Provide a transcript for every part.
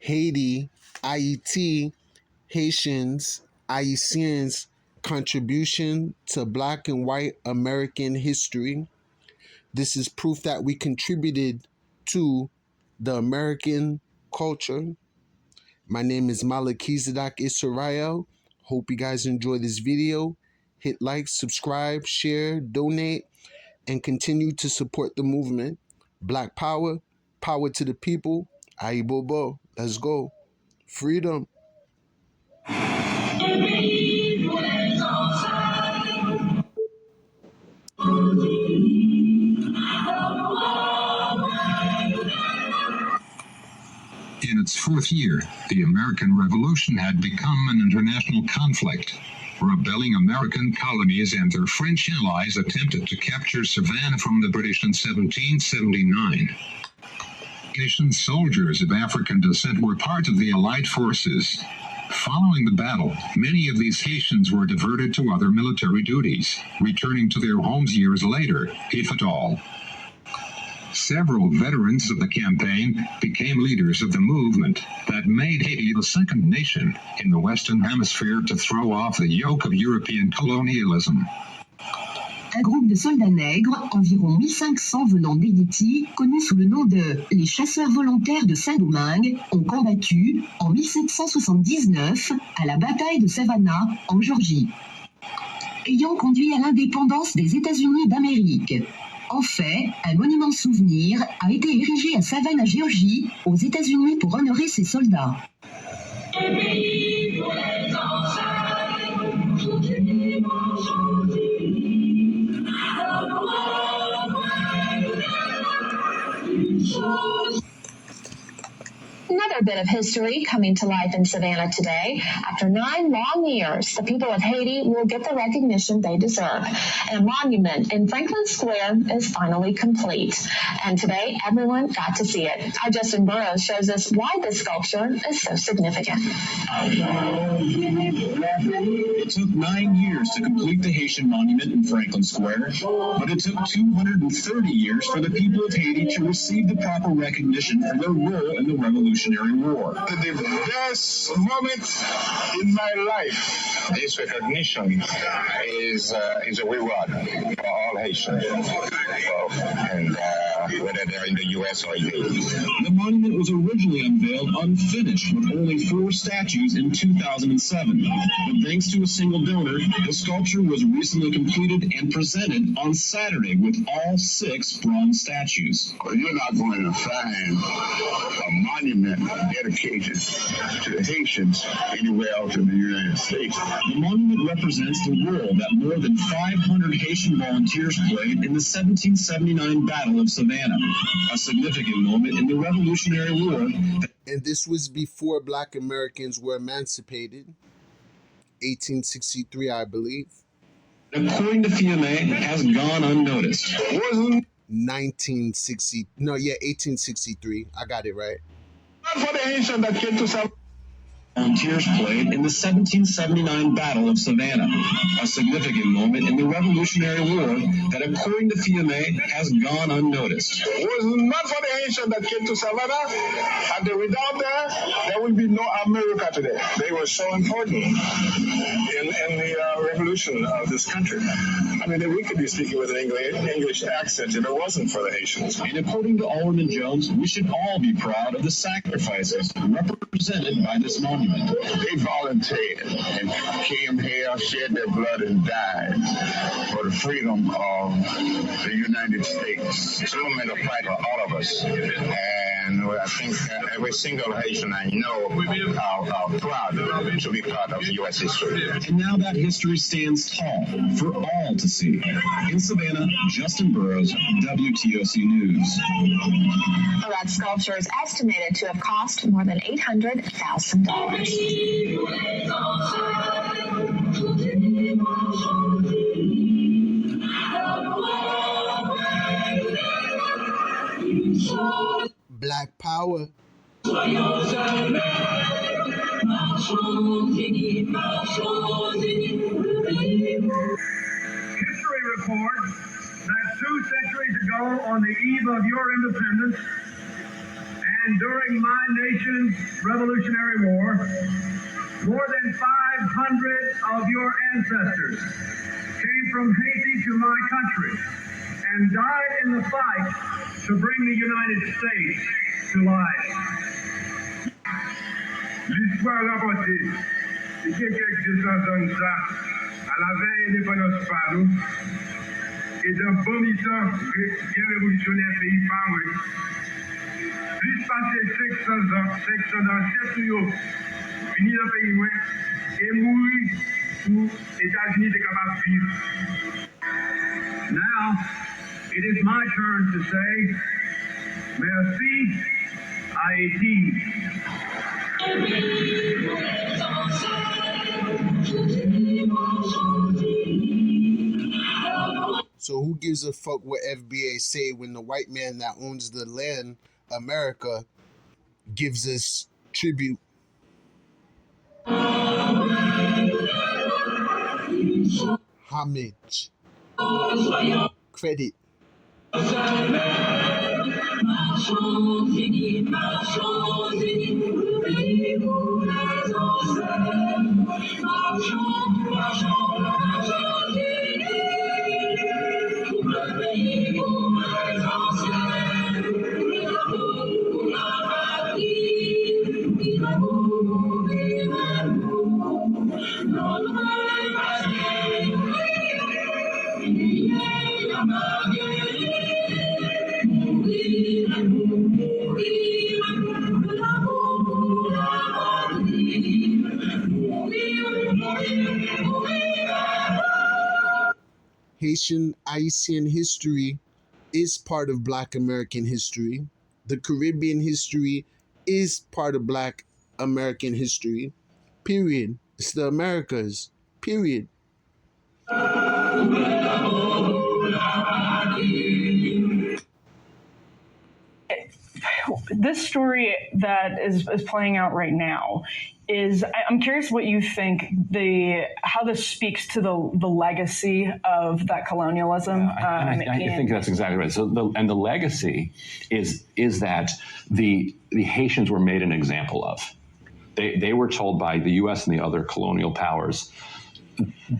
Haiti, Ayiti, Haitians, Ayitians' contribution to Black and white American history. This is proof that we contributed to the American culture. My name is Malakizadak Israel. Hope you guys enjoy this video. Hit like, subscribe, share, donate, and continue to support the movement. Black power, power to the people. Ayibobo, let's go. Freedom. In its fourth year, the American Revolution had become an international conflict. Rebelling American colonies and their French allies attempted to capture Savannah from the British in 1779. Haitian soldiers of African descent were part of the Allied forces. Following the battle, many of these Haitians were diverted to other military duties, returning to their homes years later, if at all. Several veterans of the campaign became leaders of the movement that made Haiti the second nation in the Western Hemisphere to throw off the yoke of European colonialism. Un groupe de soldats nègres, environ 1500 venant d'Haïti, connus sous le nom de « les chasseurs volontaires de Saint-Domingue », ont combattu, en 1779, à la bataille de Savannah, en Géorgie, ayant conduit à l'indépendance des États-Unis d'Amérique. En fait, un monument de souvenir a été érigé à Savannah, Géorgie, aux États-Unis pour honorer ces soldats. Another bit of history coming to life in Savannah today. After 9 long years, the people of Haiti will get the recognition they deserve. And a monument in Franklin Square is finally complete. And today, everyone got to see it. Ayisyen Burroughs shows us why this sculpture is so significant. It took 9 years to complete the Haitian monument in Franklin Square, but it took 230 years for the people of Haiti to receive the proper recognition for their role in the Revolutionary War. The best moment in my life. This recognition is a reward for all Haitians, whether they're in the U.S. or in Haiti. The monument was originally unveiled unfinished with only 4 statues in 2007, but thanks to a single donor, the sculpture was recently completed and presented on Saturday with all 6 bronze statues. Well, you're not going to find a monument dedicated to the Haitians anywhere else in the United States. The monument represents the role that more than 500 Haitian volunteers played in the 1779 Battle of Savannah, a significant moment in the Revolutionary War. And this was before Black Americans were emancipated. 1863, I believe. According to FIAME, has gone unnoticed. 1863. I got it right. For the Haitian that came to South. Volunteers played in the 1779 Battle of Savannah, a significant moment in the Revolutionary War that, according to FIAME, has gone unnoticed. It was not for the Haitian that came to Savannah, and without that, there would be no America today. They were so important in the revolution of this country. I mean, we could be speaking with an English accent if it wasn't for the Haitians. And according to Alderman Jones, we should all be proud of the sacrifices represented by this monument. They volunteered and came here, shed their blood, and died for the freedom of the United States. It's a moment of pride for all of us. And I think every single Haitian I know are proud to be part of U.S. history. And now that history stands tall for all to see. In Savannah, Ayisyen Burroughs, WTOC News. Well, that sculpture is estimated to have cost more than $800,000. Black power. History reports that 2 centuries ago, on the eve of your independence, And during my nation's Revolutionary War, more than 500 of your ancestors came from Haiti to my country and died in the fight to bring the United States to life. L'histoire rapportée et que quelques 200 ans ça, à la veille indépendance par nous, et d'un bon mi-temps bien révolutionnaire pays par moi, plus passé 500 ans, 7 nous, fini dans le pays moi, et mourir pour les États-Unis de capables de vivre. Now, it is my turn to say, merci, Haiti. So who gives a fuck what FBA say when the white man that owns the land, America, gives us tribute? Homage. Credit. Haitian Ayisyen history is part of Black American history. The Caribbean history is part of Black American history. Period. It's the Americas. Period. This story that is playing out right now is, I'm curious what you think, how this speaks to the legacy of that colonialism. I think that's exactly right. So the legacy is that the Haitians were made an example of. They were told by the U.S. and the other colonial powers,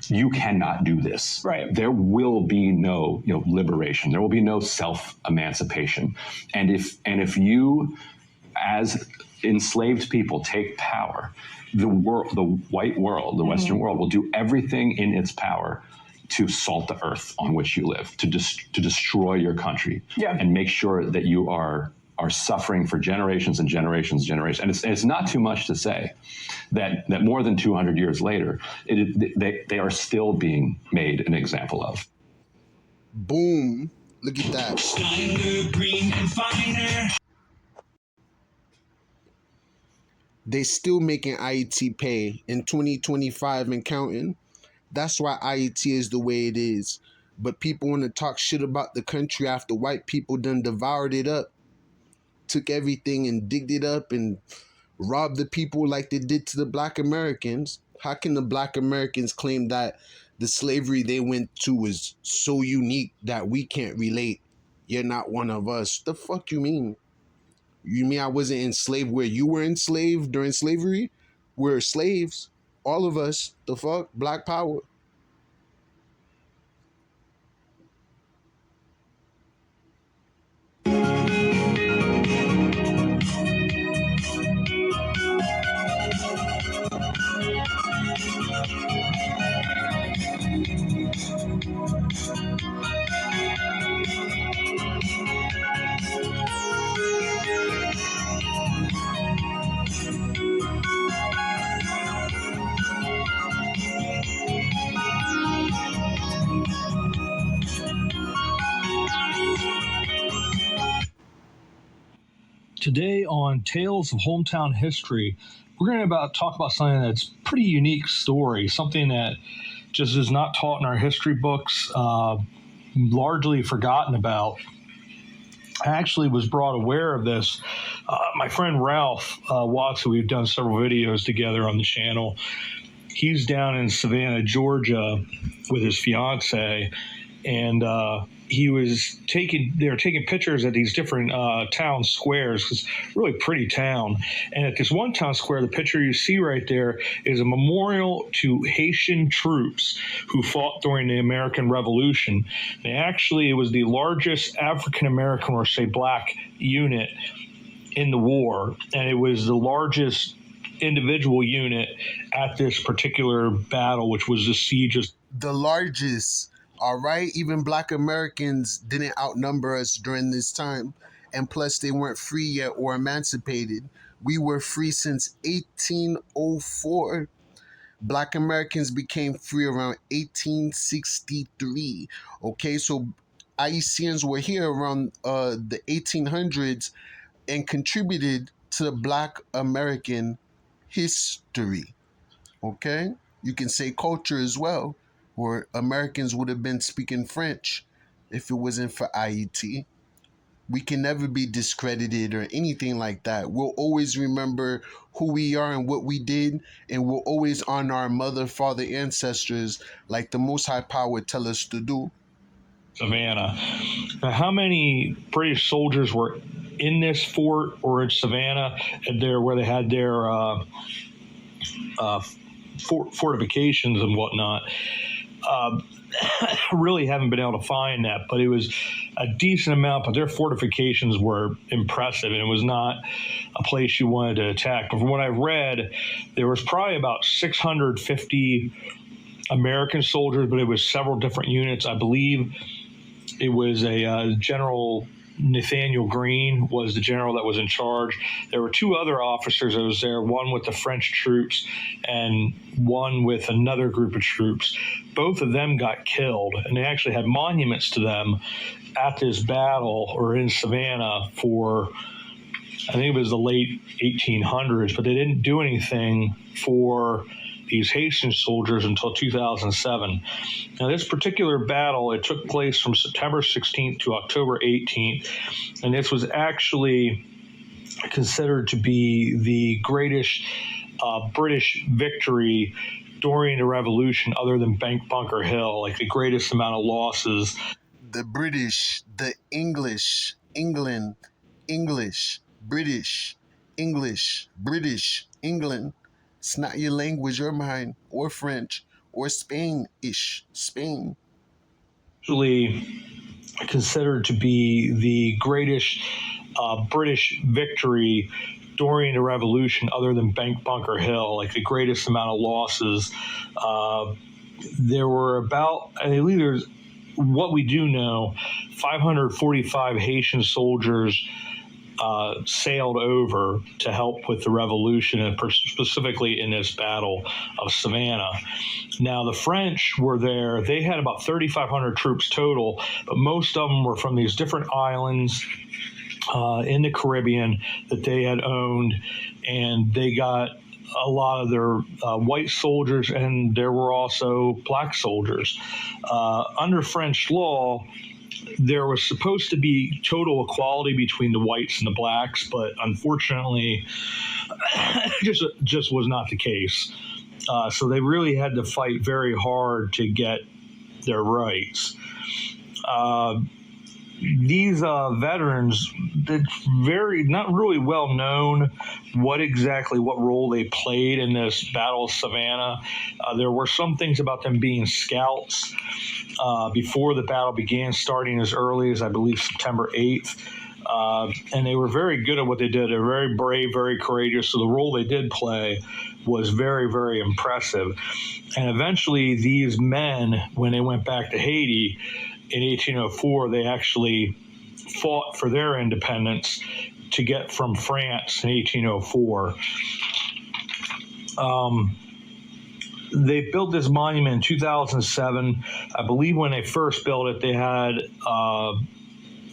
you cannot do this. Right. There will be no liberation. There will be no self-emancipation. And if you, as enslaved people, take power, the white world, the Western world, will do everything in its power to salt the earth on which you live, to destroy your country, and make sure that you are suffering for generations and generations and generations. And it's not too much to say that more than 200 years later, they are still being made an example of. Boom. Look at that. Steiner, Green, and Finer. They still making IET pay in 2025 and counting. That's why IET is the way it is. But people want to talk shit about the country after white people done devoured it up. Took everything and digged it up and robbed the people like they did to the Black Americans. How can the Black Americans claim that the slavery they went to was so unique that we can't relate? You're not one of us. The fuck you mean? You mean I wasn't enslaved where you were enslaved during slavery? We're slaves. All of us. The fuck? Black power. Today on Tales of Hometown History, we're going to talk about something that's a pretty unique story, something that just is not taught in our history books, largely forgotten about. I actually was brought aware of this. My friend Ralph Watts, who we've done several videos together on the channel, he's down in Savannah, Georgia with his fiance, and they were taking pictures at these different town squares, because it's a really pretty town. And at this one town square, the picture you see right there is a memorial to Haitian troops who fought during the American Revolution. And actually, it was the largest African American, or say black, unit in the war, and it was the largest individual unit at this particular battle, which was the siege of The largest. All right, even black Americans didn't outnumber us during this time, and plus they weren't free yet or emancipated. We were free since 1804. Black Americans became free around 1863. Okay, so Ayitians were here around the 1800s and contributed to Black American history. Okay, you can say culture as well, where Americans would have been speaking French if it wasn't for Haiti. We can never be discredited or anything like that. We'll always remember who we are and what we did, and we'll always honor our mother, father, ancestors like the Most High Power tell us to do. Savannah. Now, how many British soldiers were in this fort or in Savannah, where they had their fortifications and whatnot? Really haven't been able to find that, but it was a decent amount. But their fortifications were impressive, and it was not a place you wanted to attack. But from what I've read, there was probably about 650 American soldiers, but it was several different units. I believe it was a General Nathaniel Greene was the general that was in charge. There were two other officers that was there, one with the French troops and one with another group of troops. Both of them got killed, and they actually had monuments to them at this battle or in Savannah for, I think it was the late 1800s, but they didn't do anything for these Haitian soldiers until 2007. Now, this particular battle, it took place from September 16th to October 18th, and this was actually considered to be the greatest British victory during the Revolution, other than Bunker Hill, like the greatest amount of losses. The British, the English, England, English, British, English, British, England. It's not your language or mine, or French, or Spain-ish, Spain. Actually considered to be the greatest British victory during the Revolution, other than Bunker Hill, like the greatest amount of losses. There were about, I believe there's, what we do know, 545 Haitian soldiers sailed over to help with the revolution, and specifically in this battle of Savannah. Now, the French were there. They had about 3,500 troops total, but most of them were from these different islands in the Caribbean that they had owned, and they got a lot of their white soldiers, and there were also black soldiers. Under French law, there was supposed to be total equality between the whites and the blacks, but unfortunately, just was not the case. So they really had to fight very hard to get their rights. These veterans, it's not really well known what role they played in this Battle of Savannah. There were some things about them being scouts before the battle began, starting as early as, I believe, September 8th. And they were very good at what they did. They were very brave, very courageous. So the role they did play was very, very impressive. And eventually these men, when they went back to Haiti in 1804, they actually fought for their independence to get from France in 1804. They built this monument in 2007. I believe when they first built it, they had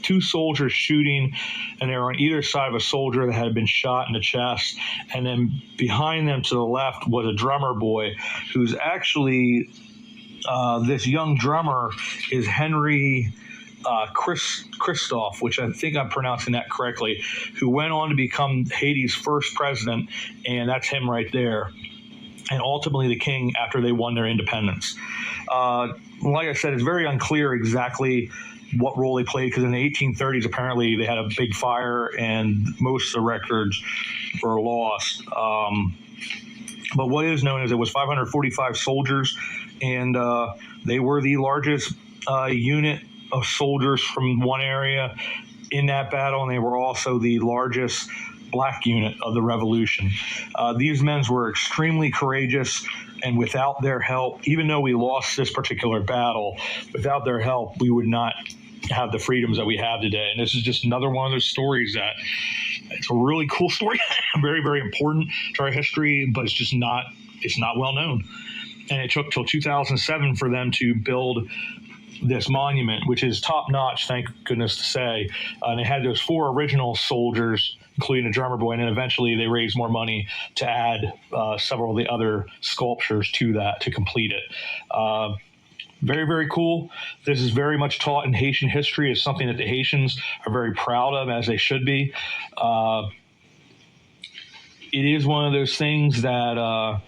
two soldiers shooting, and they were on either side of a soldier that had been shot in the chest. And then behind them to the left was a drummer boy who's actually, this young drummer is Henry Christophe, which I think I'm pronouncing that correctly, who went on to become Haiti's first president, and that's him right there. And ultimately the king after they won their independence. Like I said, it's very unclear exactly what role they played, because in the 1830s, apparently they had a big fire and most of the records were lost. But what is known is it was 545 soldiers, and they were the largest unit of soldiers from one area in that battle, and they were also the largest black unit of the revolution. These men were extremely courageous, and without their help, even though we lost this particular battle, without their help, we would not have the freedoms that we have today. And this is just another one of those stories that it's a really cool story, very, very important to our history, but it's not well known. And it took till 2007 for them to build this monument, which is top notch, thank goodness to say. And they had those 4 original soldiers, including a drummer boy, and then eventually they raised more money to add several of the other sculptures to that to complete it. Very, very cool. This is very much taught in Haitian history. It's something that the Haitians are very proud of, as they should be. It is one of those things that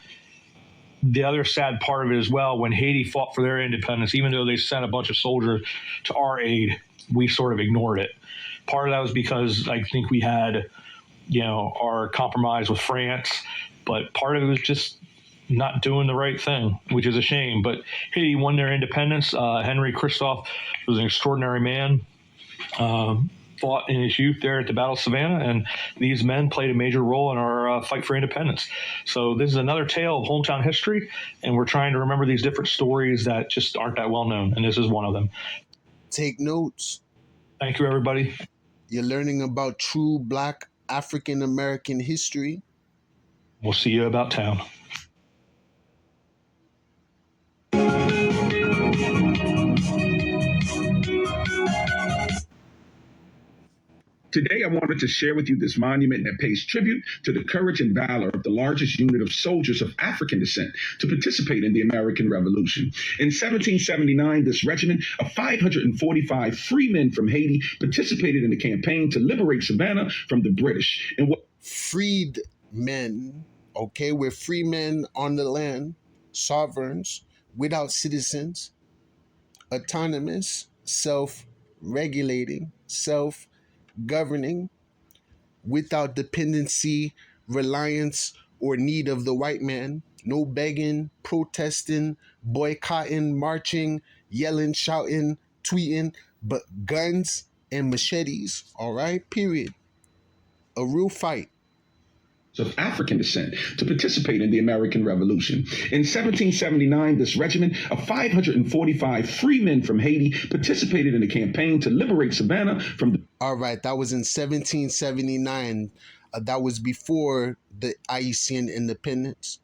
the other sad part of it as well, when Haiti fought for their independence, even though they sent a bunch of soldiers to our aid, we sort of ignored it. Part of that was because I think we had, our compromise with France, but part of it was just not doing the right thing, which is a shame. But Haiti won their independence. Henry Christophe was an extraordinary man. Fought in his youth there at the Battle of Savannah, and these men played a major role in our fight for independence. So this is another tale of hometown history, and we're trying to remember these different stories that just aren't that well known, and this is one of them. Take notes. Thank you, everybody. You're learning about true Black African American history. We'll see you about town. Today, I wanted to share with you this monument that pays tribute to the courage and valor of the largest unit of soldiers of African descent to participate in the American Revolution. In 1779, this regiment of 545 free men from Haiti participated in the campaign to liberate Savannah from the British. And freed men, okay? We're free men on the land, sovereigns, without citizens, autonomous, self-regulating, self-governing, without dependency, reliance, or need of the white man. No begging, protesting, boycotting, marching, yelling, shouting, tweeting, but guns and machetes, all right? Period. A real fight. Of African descent to participate in the American Revolution. In 1779, this regiment of 545 free men from Haiti participated in the campaign to liberate Savannah from the... All right, that was in 1779. That was before the Ayitian independence.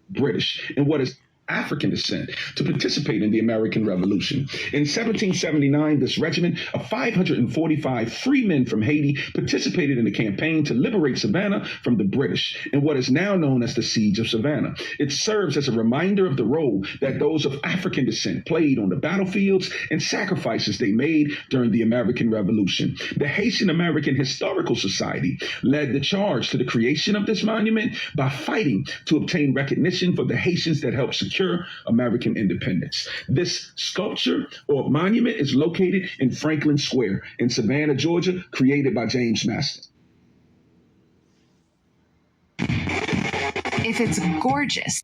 British, and what is African descent to participate in the American Revolution. In 1779, this regiment of 545 free men from Haiti participated in the campaign to liberate Savannah from the British in what is now known as the Siege of Savannah. It serves as a reminder of the role that those of African descent played on the battlefields and sacrifices they made during the American Revolution. The Haitian American Historical Society led the charge to the creation of this monument by fighting to obtain recognition for the Haitians that helped secure American independence. This sculpture or monument is located in Franklin Square in Savannah, Georgia, created by James Maston. If it's gorgeous.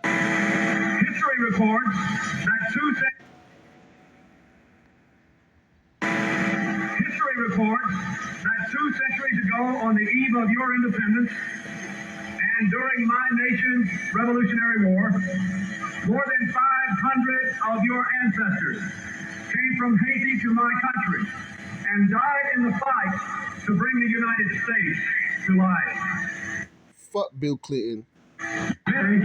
History reports that two centuries ago, on the eve of your independence, and during my nation's Revolutionary War, more than 500 of your ancestors came from Haiti to my country and died in the fight to bring the United States to life. Fuck Bill Clinton. Merci,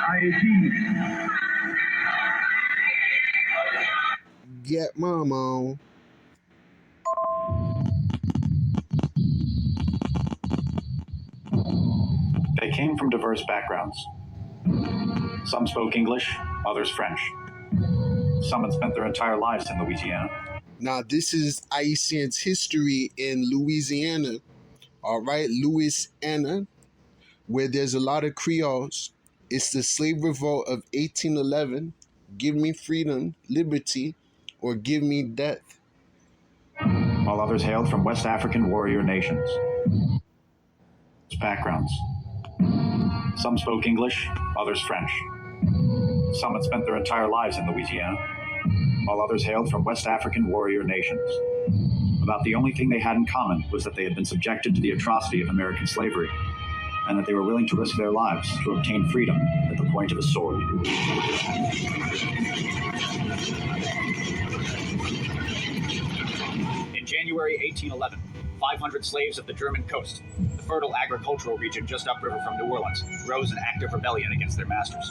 Ayitian. Get mom on. They came from diverse backgrounds. Some spoke English, others French. Some had spent their entire lives in Louisiana. Now, this is Ayisyen's history in Louisiana, all right? Louisiana, where there's a lot of Creoles, It's the slave revolt of 1811. Give me freedom, liberty, or give me death. While others hailed from West African warrior nations. Backgrounds. Some spoke English, others French. Some had spent their entire lives in Louisiana, while others hailed from West African warrior nations. About the only thing they had in common was that they had been subjected to the atrocity of American slavery, and that they were willing to risk their lives to obtain freedom at the point of a sword. In January 1811, 500 slaves of the German coast, the fertile agricultural region just upriver from New Orleans, rose in active rebellion against their masters.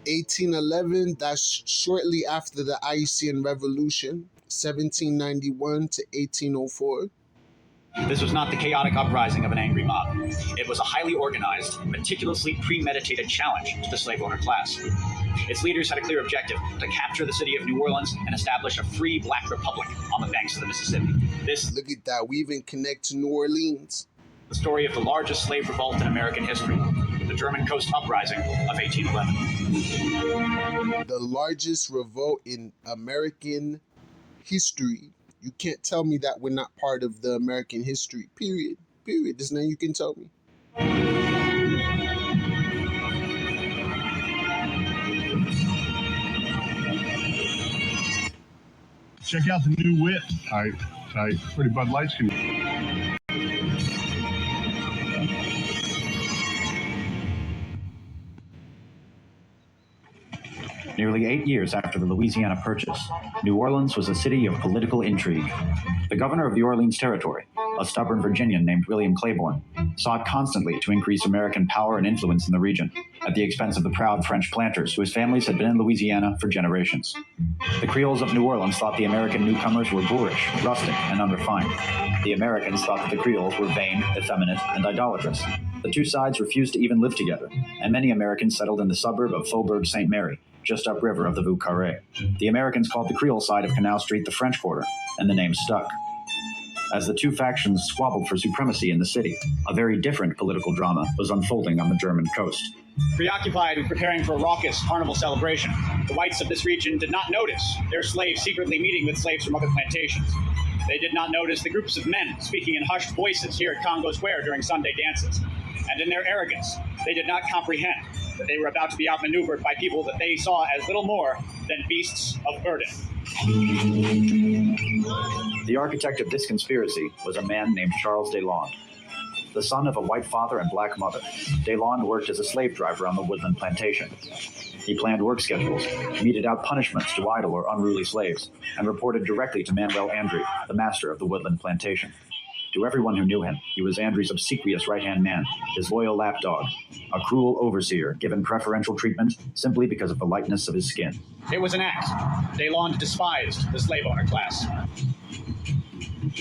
1811, that's shortly after the Ayisyen Revolution, 1791 to 1804. This was not the chaotic uprising of an angry mob. It was a highly organized, meticulously premeditated challenge to the slave owner class. Its leaders had a clear objective: to capture the city of New Orleans and establish a free black republic on the banks of the Mississippi. Look at that, we even connect to New Orleans. The story of the largest slave revolt in American history, the German Coast Uprising of 1811. The largest revolt in American history. You can't tell me that we're not part of the American history, period. There's nothing you can tell me. Check out the new whip. Tight. Pretty Bud Lights can. Nearly 8 years after the Louisiana Purchase, New Orleans was a city of political intrigue. The governor of the Orleans Territory, a stubborn Virginian named William Claiborne, sought constantly to increase American power and influence in the region, at the expense of the proud French planters whose families had been in Louisiana for generations. The Creoles of New Orleans thought the American newcomers were boorish, rustic, and unrefined. The Americans thought that the Creoles were vain, effeminate, and idolatrous. The two sides refused to even live together, and many Americans settled in the suburb of Faubourg St. Mary, just upriver of the Vieux Carré. The Americans called the Creole side of Canal Street the French Quarter, and the name stuck. As the two factions squabbled for supremacy in the city, a very different political drama was unfolding on the German coast. Preoccupied with preparing for a raucous carnival celebration, the whites of this region did not notice their slaves secretly meeting with slaves from other plantations. They did not notice the groups of men speaking in hushed voices here at Congo Square during Sunday dances. And in their arrogance, they did not comprehend that they were about to be outmaneuvered by people that they saw as little more than beasts of burden. The architect of this conspiracy was a man named Charles Deslandes. The son of a white father and black mother, Deslandes worked as a slave driver on the Woodland Plantation. He planned work schedules, meted out punishments to idle or unruly slaves, and reported directly to Manuel Andry, the master of the Woodland Plantation. To everyone who knew him, he was Andry's obsequious right-hand man, his loyal lapdog, a cruel overseer given preferential treatment simply because of the lightness of his skin. It was an act. Deslandes despised the slave owner class.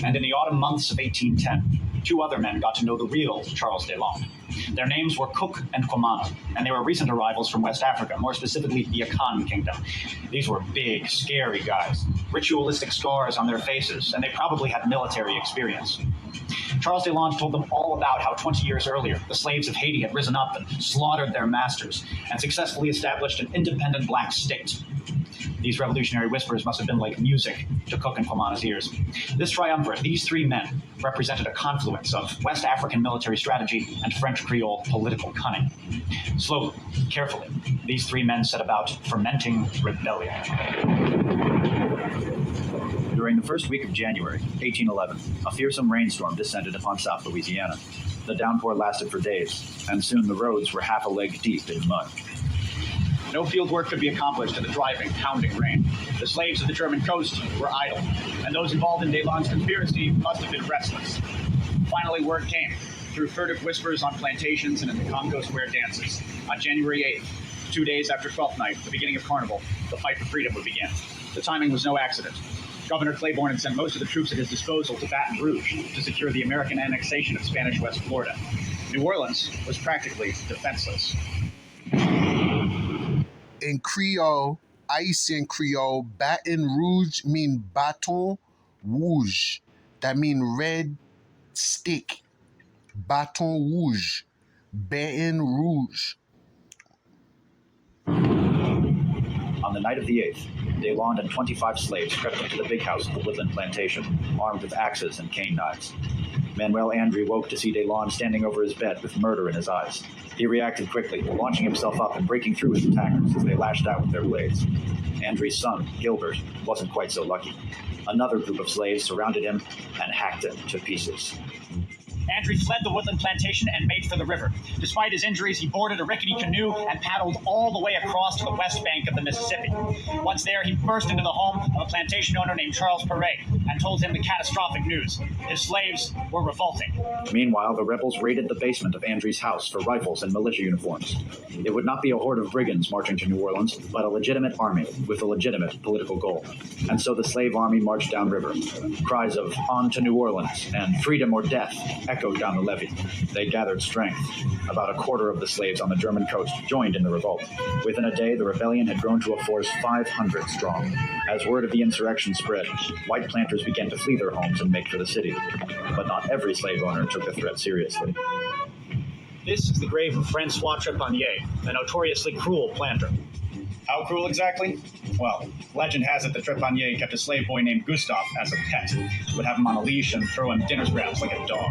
And in the autumn months of 1810, two other men got to know the real Charles Deslandes. Their names were Cook and Kwamana, and they were recent arrivals from West Africa, more specifically the Akan Kingdom. These were big, scary guys, ritualistic scars on their faces, and they probably had military experience. Charles Deslandes told them all about how 20 years earlier, the slaves of Haiti had risen up and slaughtered their masters and successfully established an independent black state. These revolutionary whispers must have been like music to Cook and Kwamana's ears. This triumvirate, these three men, represented a confluence of West African military strategy and French Creole political cunning. Slowly, carefully, these three men set about fermenting rebellion. During the first week of January, 1811, a fearsome rainstorm descended upon South Louisiana. The downpour lasted for days, and soon the roads were half a leg deep in mud. No field work could be accomplished in the driving, pounding rain. The slaves of the German coast were idle, and those involved in Deslandes' conspiracy must have been restless. Finally, word came, through furtive whispers on plantations and in the Congo Square dances. On January 8th, 2 days after Twelfth Night, the beginning of Carnival, the fight for freedom would begin. The timing was no accident. Governor Claiborne had sent most of the troops at his disposal to Baton Rouge to secure the American annexation of Spanish West Florida. New Orleans was practically defenseless. In Creole, Ayisyen Creole, Baton Rouge mean bâton rouge. That mean red stick. Bâton rouge. Baton Rouge. the night of the 8th, Deslandes and 25 slaves crept into the big house of the Woodland Plantation, armed with axes and cane knives. Manuel Andre woke to see Deslandes standing over his bed with murder in his eyes. He reacted quickly, launching himself up and breaking through his attackers as they lashed out with their blades. Andre's son, Gilbert, wasn't quite so lucky. Another group of slaves surrounded him and hacked him to pieces. Andre fled the Woodland Plantation and made for the river. Despite his injuries, he boarded a rickety canoe and paddled all the way across to the west bank of the Mississippi. Once there, he burst into the home of a plantation owner named Charles Perret and told him the catastrophic news. His slaves were revolting. Meanwhile, the rebels raided the basement of Andre's house for rifles and militia uniforms. It would not be a horde of brigands marching to New Orleans, but a legitimate army with a legitimate political goal. And so the slave army marched downriver. Cries of "On to New Orleans" and "Freedom or Death" echoed down the levee. They gathered strength. About a quarter of the slaves on the German coast joined in the revolt. Within a day, the rebellion had grown to a force 500 strong. As word of the insurrection spread, white planters began to flee their homes and make for the city. But not every slave owner took the threat seriously. This is the grave of Francois Trepanier, a notoriously cruel planter. How cruel exactly? Well, legend has it that Trepanier kept a slave boy named Gustave as a pet, would have him on a leash and throw him dinner scraps like a dog.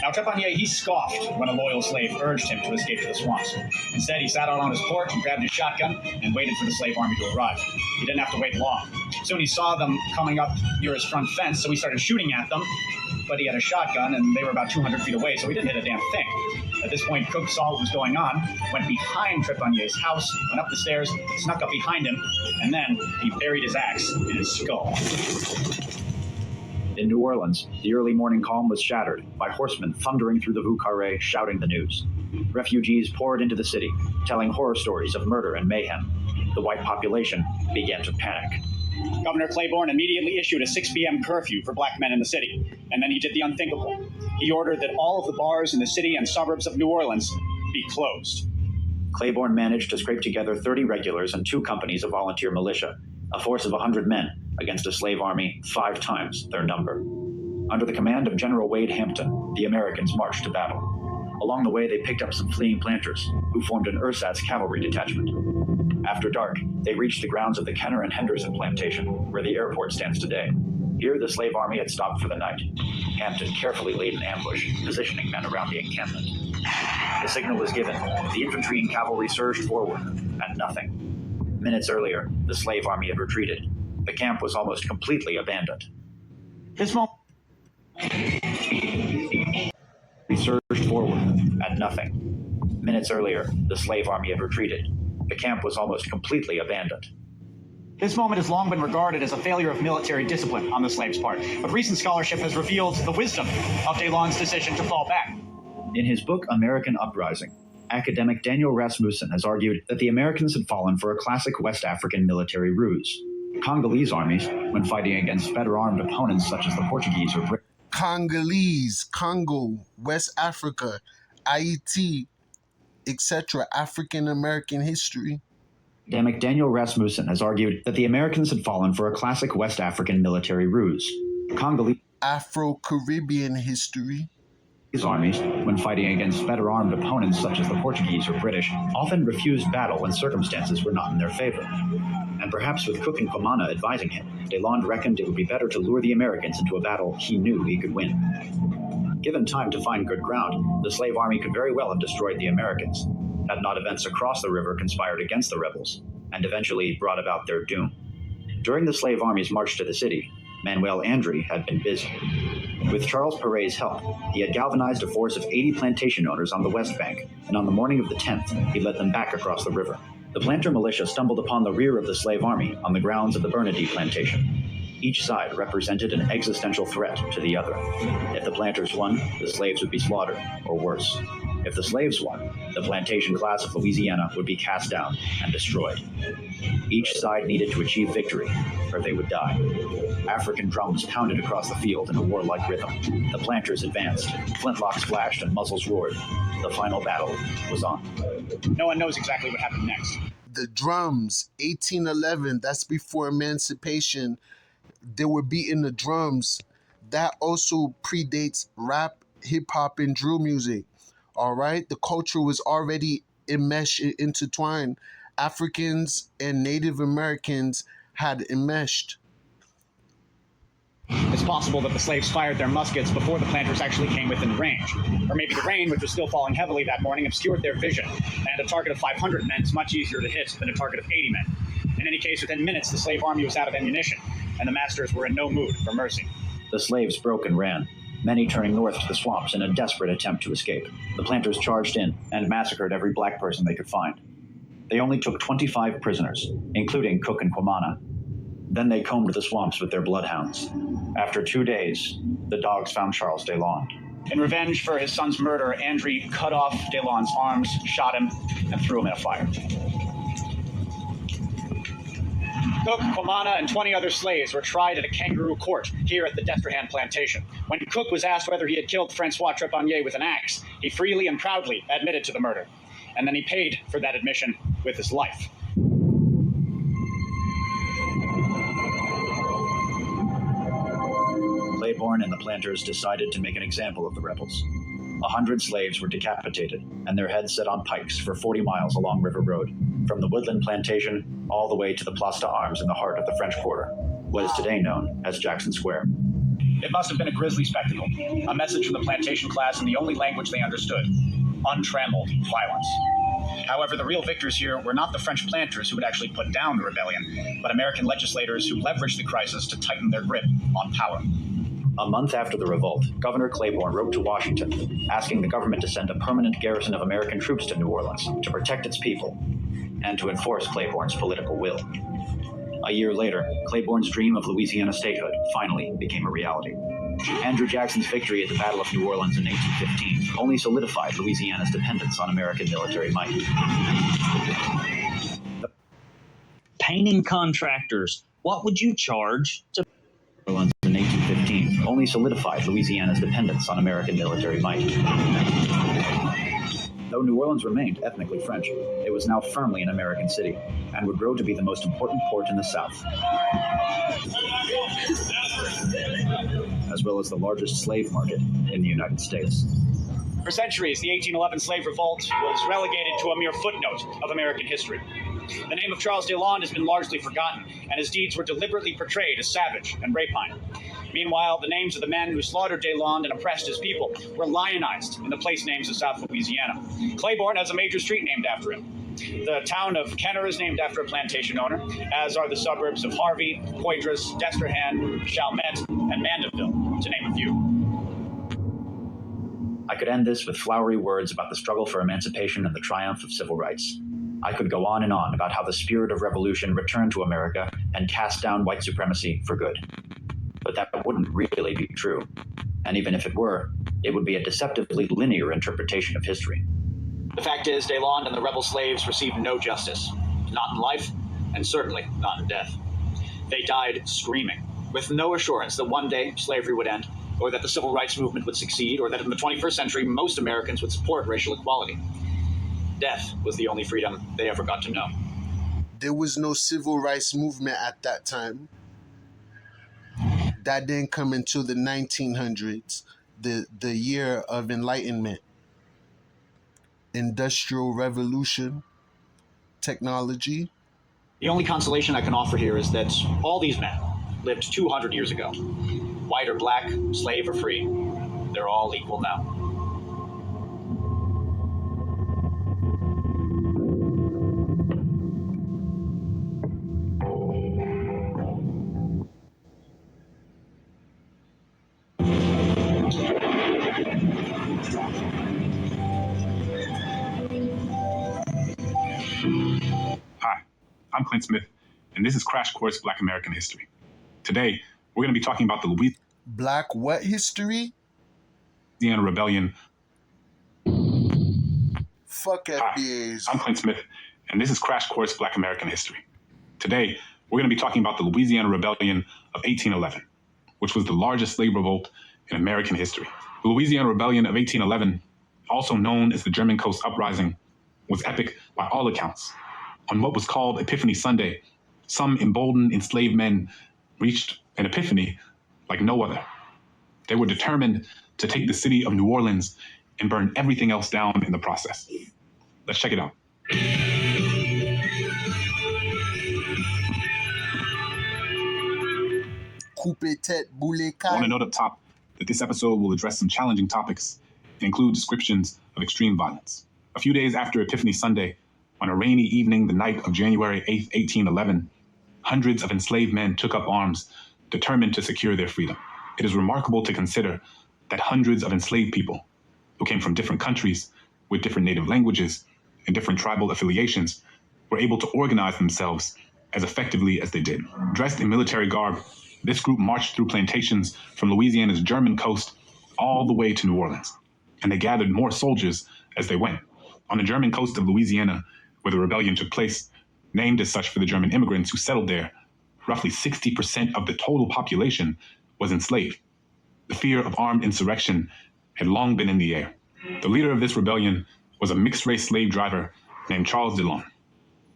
Now Trepanier, he scoffed when a loyal slave urged him to escape to the swamps. Instead, he sat out on his porch and grabbed his shotgun and waited for the slave army to arrive. He didn't have to wait long. Soon he saw them coming up near his front fence, so he started shooting at them, but he had a shotgun and they were about 200 feet away, so he didn't hit a damn thing. At this point, Cook saw what was going on, went behind Trepanier's house, went up the stairs, snuck up behind him, and then he buried his axe in his skull. In New Orleans, the early morning calm was shattered by horsemen thundering through the Rue Carrée shouting the news. Refugees poured into the city, telling horror stories of murder and mayhem. The white population began to panic. Governor Claiborne immediately issued a 6 p.m. curfew for black men in the city, and then he did the unthinkable. He ordered that all of the bars in the city and suburbs of New Orleans be closed. Claiborne managed to scrape together 30 regulars and 2 companies of volunteer militia, a force of 100 men against a slave army 5 times their number. Under the command of General Wade Hampton, the Americans marched to battle. Along the way, they picked up some fleeing planters, who formed an ersatz cavalry detachment. After dark, they reached the grounds of the Kenner and Henderson plantation, where the airport stands today. Here, the slave army had stopped for the night. Hampton carefully laid an ambush, positioning men around the encampment. The signal was given. The infantry and cavalry surged forward, and nothing. Minutes earlier, the slave army had retreated. The camp was almost completely abandoned. This moment, they surged forward, and nothing. Minutes earlier, the slave army had retreated. The camp was almost completely abandoned. This moment has long been regarded as a failure of military discipline on the slaves' part, but recent scholarship has revealed the wisdom of Deslandes' decision to fall back. In his book, American Uprising, academic Daniel Rasmussen has argued that the Americans had fallen for a classic West African military ruse. Congolese armies, when fighting against better armed opponents such as the Portuguese or British, Congolese, Congo, West Africa, Haiti, etc. African American history. Academic Daniel Rasmussen has argued that the Americans had fallen for a classic West African military ruse. Congolese Afro-Caribbean history. These armies, when fighting against better armed opponents such as the Portuguese or British, often refused battle when circumstances were not in their favor. And perhaps with Cook and Comana advising him, Deslandes reckoned it would be better to lure the Americans into a battle he knew he could win. Given time to find good ground, the slave army could very well have destroyed the Americans, had not events across the river conspired against the rebels, and eventually brought about their doom. During the slave army's march to the city, Manuel Andre had been busy. With Charles Perret's help, he had galvanized a force of 80 plantation owners on the West Bank, and on the morning of the 10th, he led them back across the river. The planter militia stumbled upon the rear of the slave army on the grounds of the Bernardi plantation. Each side represented an existential threat to the other. If the planters won, the slaves would be slaughtered, or worse. If the slaves won, the plantation class of Louisiana would be cast down and destroyed. Each side needed to achieve victory, or they would die. African drums pounded across the field in a warlike rhythm. The planters advanced, flintlocks flashed and muzzles roared. The final battle was on. No one knows exactly what happened next. The drums, 1811, that's before emancipation. They were beating the drums. That also predates rap, hip-hop, and drill music. All right? The culture was already enmeshed, intertwined Africans and Native Americans had enmeshed. It's possible that the slaves fired their muskets before the planters actually came within range. Or maybe the rain, which was still falling heavily that morning, obscured their vision, and a target of 500 men is much easier to hit than a target of 80 men. In any case, within minutes, the slave army was out of ammunition, and the masters were in no mood for mercy. The slaves broke and ran, many turning north to the swamps in a desperate attempt to escape. The planters charged in and massacred every black person they could find. They only took 25 prisoners, including Cook and Kwamana. Then they combed the swamps with their bloodhounds. After 2 days, the dogs found Charles Deslandes. In revenge for his son's murder, Andry cut off Deslandes' arms, shot him, and threw him in a fire. Cook, Kwamana, and 20 other slaves were tried at a kangaroo court here at the Destrehan plantation. When Cook was asked whether he had killed Francois Trepanier with an axe, he freely and proudly admitted to the murder. And then he paid for that admission with his life. Claiborne and the planters decided to make an example of the rebels. 100 slaves were decapitated and their heads set on pikes for 40 miles along River Road, from the Woodland Plantation all the way to the Place d'Armes in the heart of the French Quarter, what is today known as Jackson Square. It must have been a grisly spectacle, a message from the plantation class in the only language they understood: untrammeled violence. However, the real victors here were not the French planters who had actually put down the rebellion, but American legislators who leveraged the crisis to tighten their grip on power. A month after the revolt, Governor Claiborne wrote to Washington, asking the government to send a permanent garrison of American troops to New Orleans to protect its people and to enforce Claiborne's political will. A year later, Claiborne's dream of Louisiana statehood finally became a reality. Andrew Jackson's victory at the Battle of New Orleans in 1815 only solidified Louisiana's dependence on American military might. Painting contractors, what would you charge to Orleans in 1815 only solidified Louisiana's dependence on American military might. Though New Orleans remained ethnically French, it was now firmly an American city and would grow to be the most important port in the South, as well as the largest slave market in the United States. For centuries, the 1811 slave revolt was relegated to a mere footnote of American history. The name of Charles Deslandes has been largely forgotten, and his deeds were deliberately portrayed as savage and rapine. Meanwhile, the names of the men who slaughtered Deslandes and oppressed his people were lionized in the place names of South Louisiana. Claiborne has a major street named after him. The town of Kenner is named after a plantation owner, as are the suburbs of Harvey, Poydras, Destrehan, Chalmette, and Mandeville, to name a few. I could end this with flowery words about the struggle for emancipation and the triumph of civil rights. I could go on and on about how the spirit of revolution returned to America and cast down white supremacy for good. But that wouldn't really be true. And even if it were, it would be a deceptively linear interpretation of history. The fact is, Deslandes and the rebel slaves received no justice, not in life, and certainly not in death. They died screaming, with no assurance that one day slavery would end, or that the civil rights movement would succeed, or that in the 21st century most Americans would support racial equality. Death was the only freedom they ever got to know. There was no civil rights movement at that time. That didn't come until the 1900s, the year of enlightenment, industrial revolution, technology. The only consolation I can offer here is that all these men lived 200 years ago. White or black, slave or free, they're all equal now. Hi, I'm Clint Smith, and this is Crash Course Black American History. Today, we're going to be talking about the Louisiana Black what history? Rebellion. Fuck FBAs. Hi, I'm Clint Smith, and this is Crash Course Black American History. Today, we're going to be talking about the Louisiana Rebellion of 1811, which was the largest slave revolt in American history. The Louisiana Rebellion of 1811, also known as the German Coast Uprising, was epic by all accounts. On what was called Epiphany Sunday, some emboldened enslaved men reached an epiphany like no other. They were determined to take the city of New Orleans and burn everything else down in the process. Let's check it out. couper tête, bouler I want to caille. note up top that this episode will address some challenging topics and include descriptions of extreme violence. A few days after Epiphany Sunday, on a rainy evening, the night of January 8, 1811, hundreds of enslaved men took up arms, determined to secure their freedom. It is remarkable to consider that hundreds of enslaved people who came from different countries with different native languages and different tribal affiliations were able to organize themselves as effectively as they did. Dressed in military garb, this group marched through plantations from Louisiana's German coast all the way to New Orleans, and they gathered more soldiers as they went. On the German coast of Louisiana, where the rebellion took place, named as such for the German immigrants who settled there, roughly 60% of the total population was enslaved. The fear of armed insurrection had long been in the air. The leader of this rebellion was a mixed-race slave driver named Charles Dillon.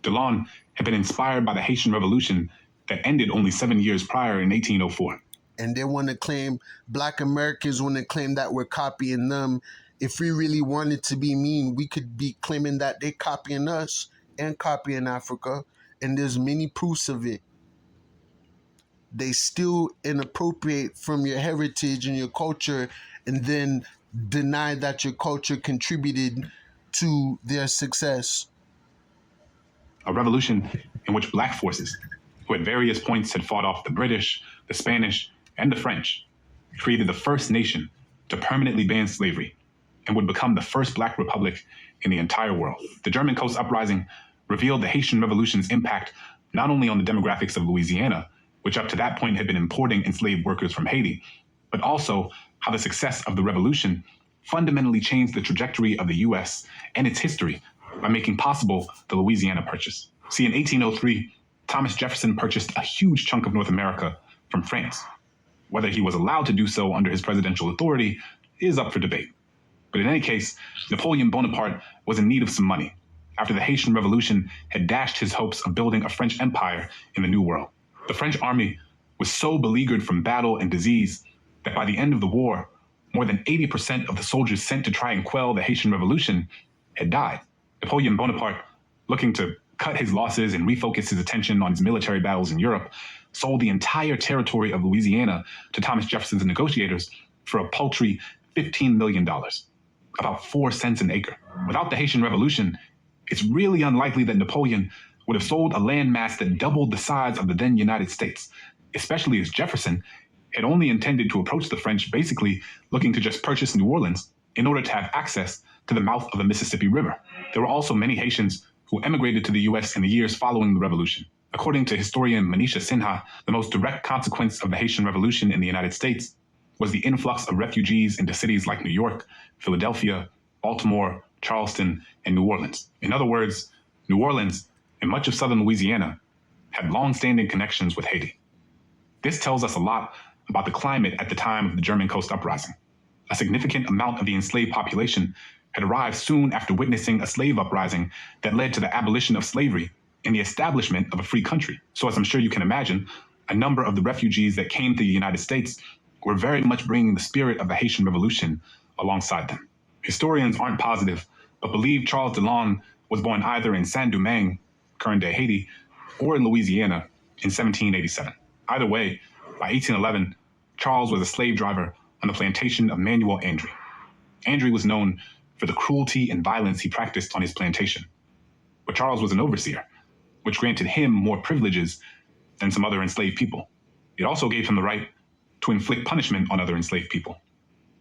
Dillon had been inspired by the Haitian Revolution that ended only 7 years prior in 1804. And they want to claim, Black Americans want to claim that we're copying them. If we really wanted to be mean, we could be claiming that they're copying us and copying Africa. And there's many proofs of it. They still inappropriate from your heritage and your culture and then deny that your culture contributed to their success. A revolution in which Black forces, who at various points had fought off the British, the Spanish, and the French, created the first nation to permanently ban slavery and would become the first Black republic in the entire world. The German Coast Uprising revealed the Haitian Revolution's impact not only on the demographics of Louisiana, which up to that point had been importing enslaved workers from Haiti, but also how the success of the revolution fundamentally changed the trajectory of the U.S. and its history by making possible the Louisiana Purchase. See, in 1803, Thomas Jefferson purchased a huge chunk of North America from France. Whether he was allowed to do so under his presidential authority is up for debate. But in any case, Napoleon Bonaparte was in need of some money after the Haitian Revolution had dashed his hopes of building a French empire in the New World. The French army was so beleaguered from battle and disease that by the end of the war, more than 80% of the soldiers sent to try and quell the Haitian Revolution had died. Napoleon Bonaparte, looking to cut his losses and refocus his attention on his military battles in Europe, sold the entire territory of Louisiana to Thomas Jefferson's negotiators for a paltry $15 million, about 4 cents an acre. Without the Haitian Revolution, it's really unlikely that Napoleon would have sold a landmass that doubled the size of the then United States, especially as Jefferson had only intended to approach the French basically looking to just purchase New Orleans in order to have access to the mouth of the Mississippi River. There were also many Haitians who emigrated to the U.S. in the years following the Revolution. According to historian Manisha Sinha, the most direct consequence of the Haitian Revolution in the United States was the influx of refugees into cities like New York, Philadelphia, Baltimore, Charleston, and New Orleans. In other words, New Orleans and much of southern Louisiana had long-standing connections with Haiti. This tells us a lot about the climate at the time of the German Coast Uprising. A significant amount of the enslaved population had arrived soon after witnessing a slave uprising that led to the abolition of slavery and the establishment of a free country. So as I'm sure you can imagine, a number of the refugees that came to the United States were very much bringing the spirit of the Haitian Revolution alongside them. Historians aren't positive, but believe Charles Dillon was born either in Saint-Domingue, current-day Haiti, or in Louisiana in 1787. Either way, by 1811, Charles was a slave driver on the plantation of Manuel Andre. Andre was known for the cruelty and violence he practiced on his plantation. But Charles was an overseer, which granted him more privileges than some other enslaved people. It also gave him the right to inflict punishment on other enslaved people.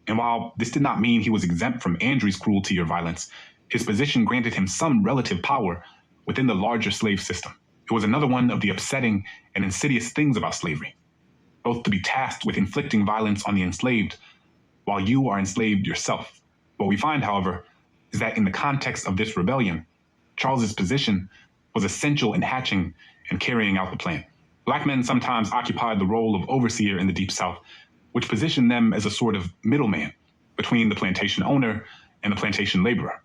And while this did not mean he was exempt from Andre's cruelty or violence, his position granted him some relative power within the larger slave system. It was another one of the upsetting and insidious things about slavery, both to be tasked with inflicting violence on the enslaved while you are enslaved yourself. What we find, however, is that in the context of this rebellion, Charles's position was essential in hatching and carrying out the plan. Black men sometimes occupied the role of overseer in the Deep South, which positioned them as a sort of middleman between the plantation owner and the plantation laborer.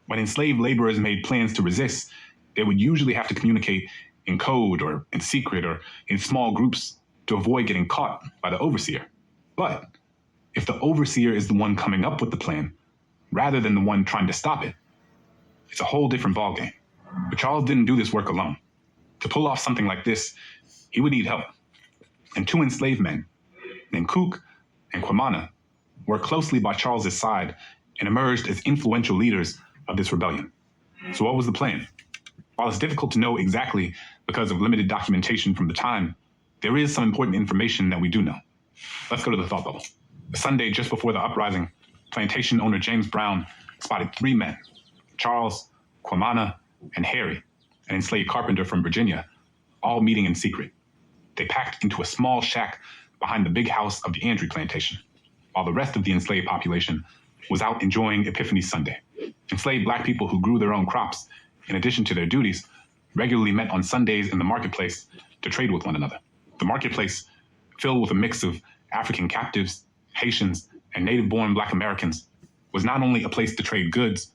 When enslaved laborers made plans to resist, they would usually have to communicate in code or in secret or in small groups to avoid getting caught by the overseer. But if the overseer is the one coming up with the plan, rather than the one trying to stop it, it's a whole different ballgame. But Charles didn't do this work alone. To pull off something like this, he would need help. and two enslaved men named Cook and Quamana worked closely by Charles's side and emerged as influential leaders of this rebellion. So what was the plan? While it's difficult to know exactly because of limited documentation from the time, there is some important information that we do know. Let's go to the thought bubble. The Sunday just before the uprising, plantation owner James Brown spotted three men, Charles, Quamana, and Harry, an enslaved carpenter from Virginia, all meeting in secret. They packed into a small shack behind the big house of the Andrew plantation, while the rest of the enslaved population was out enjoying Epiphany Sunday. Enslaved black people who grew their own crops, in addition to their duties, regularly met on Sundays in the marketplace to trade with one another. The marketplace, filled with a mix of African captives, Haitians, and native-born Black Americans, was not only a place to trade goods,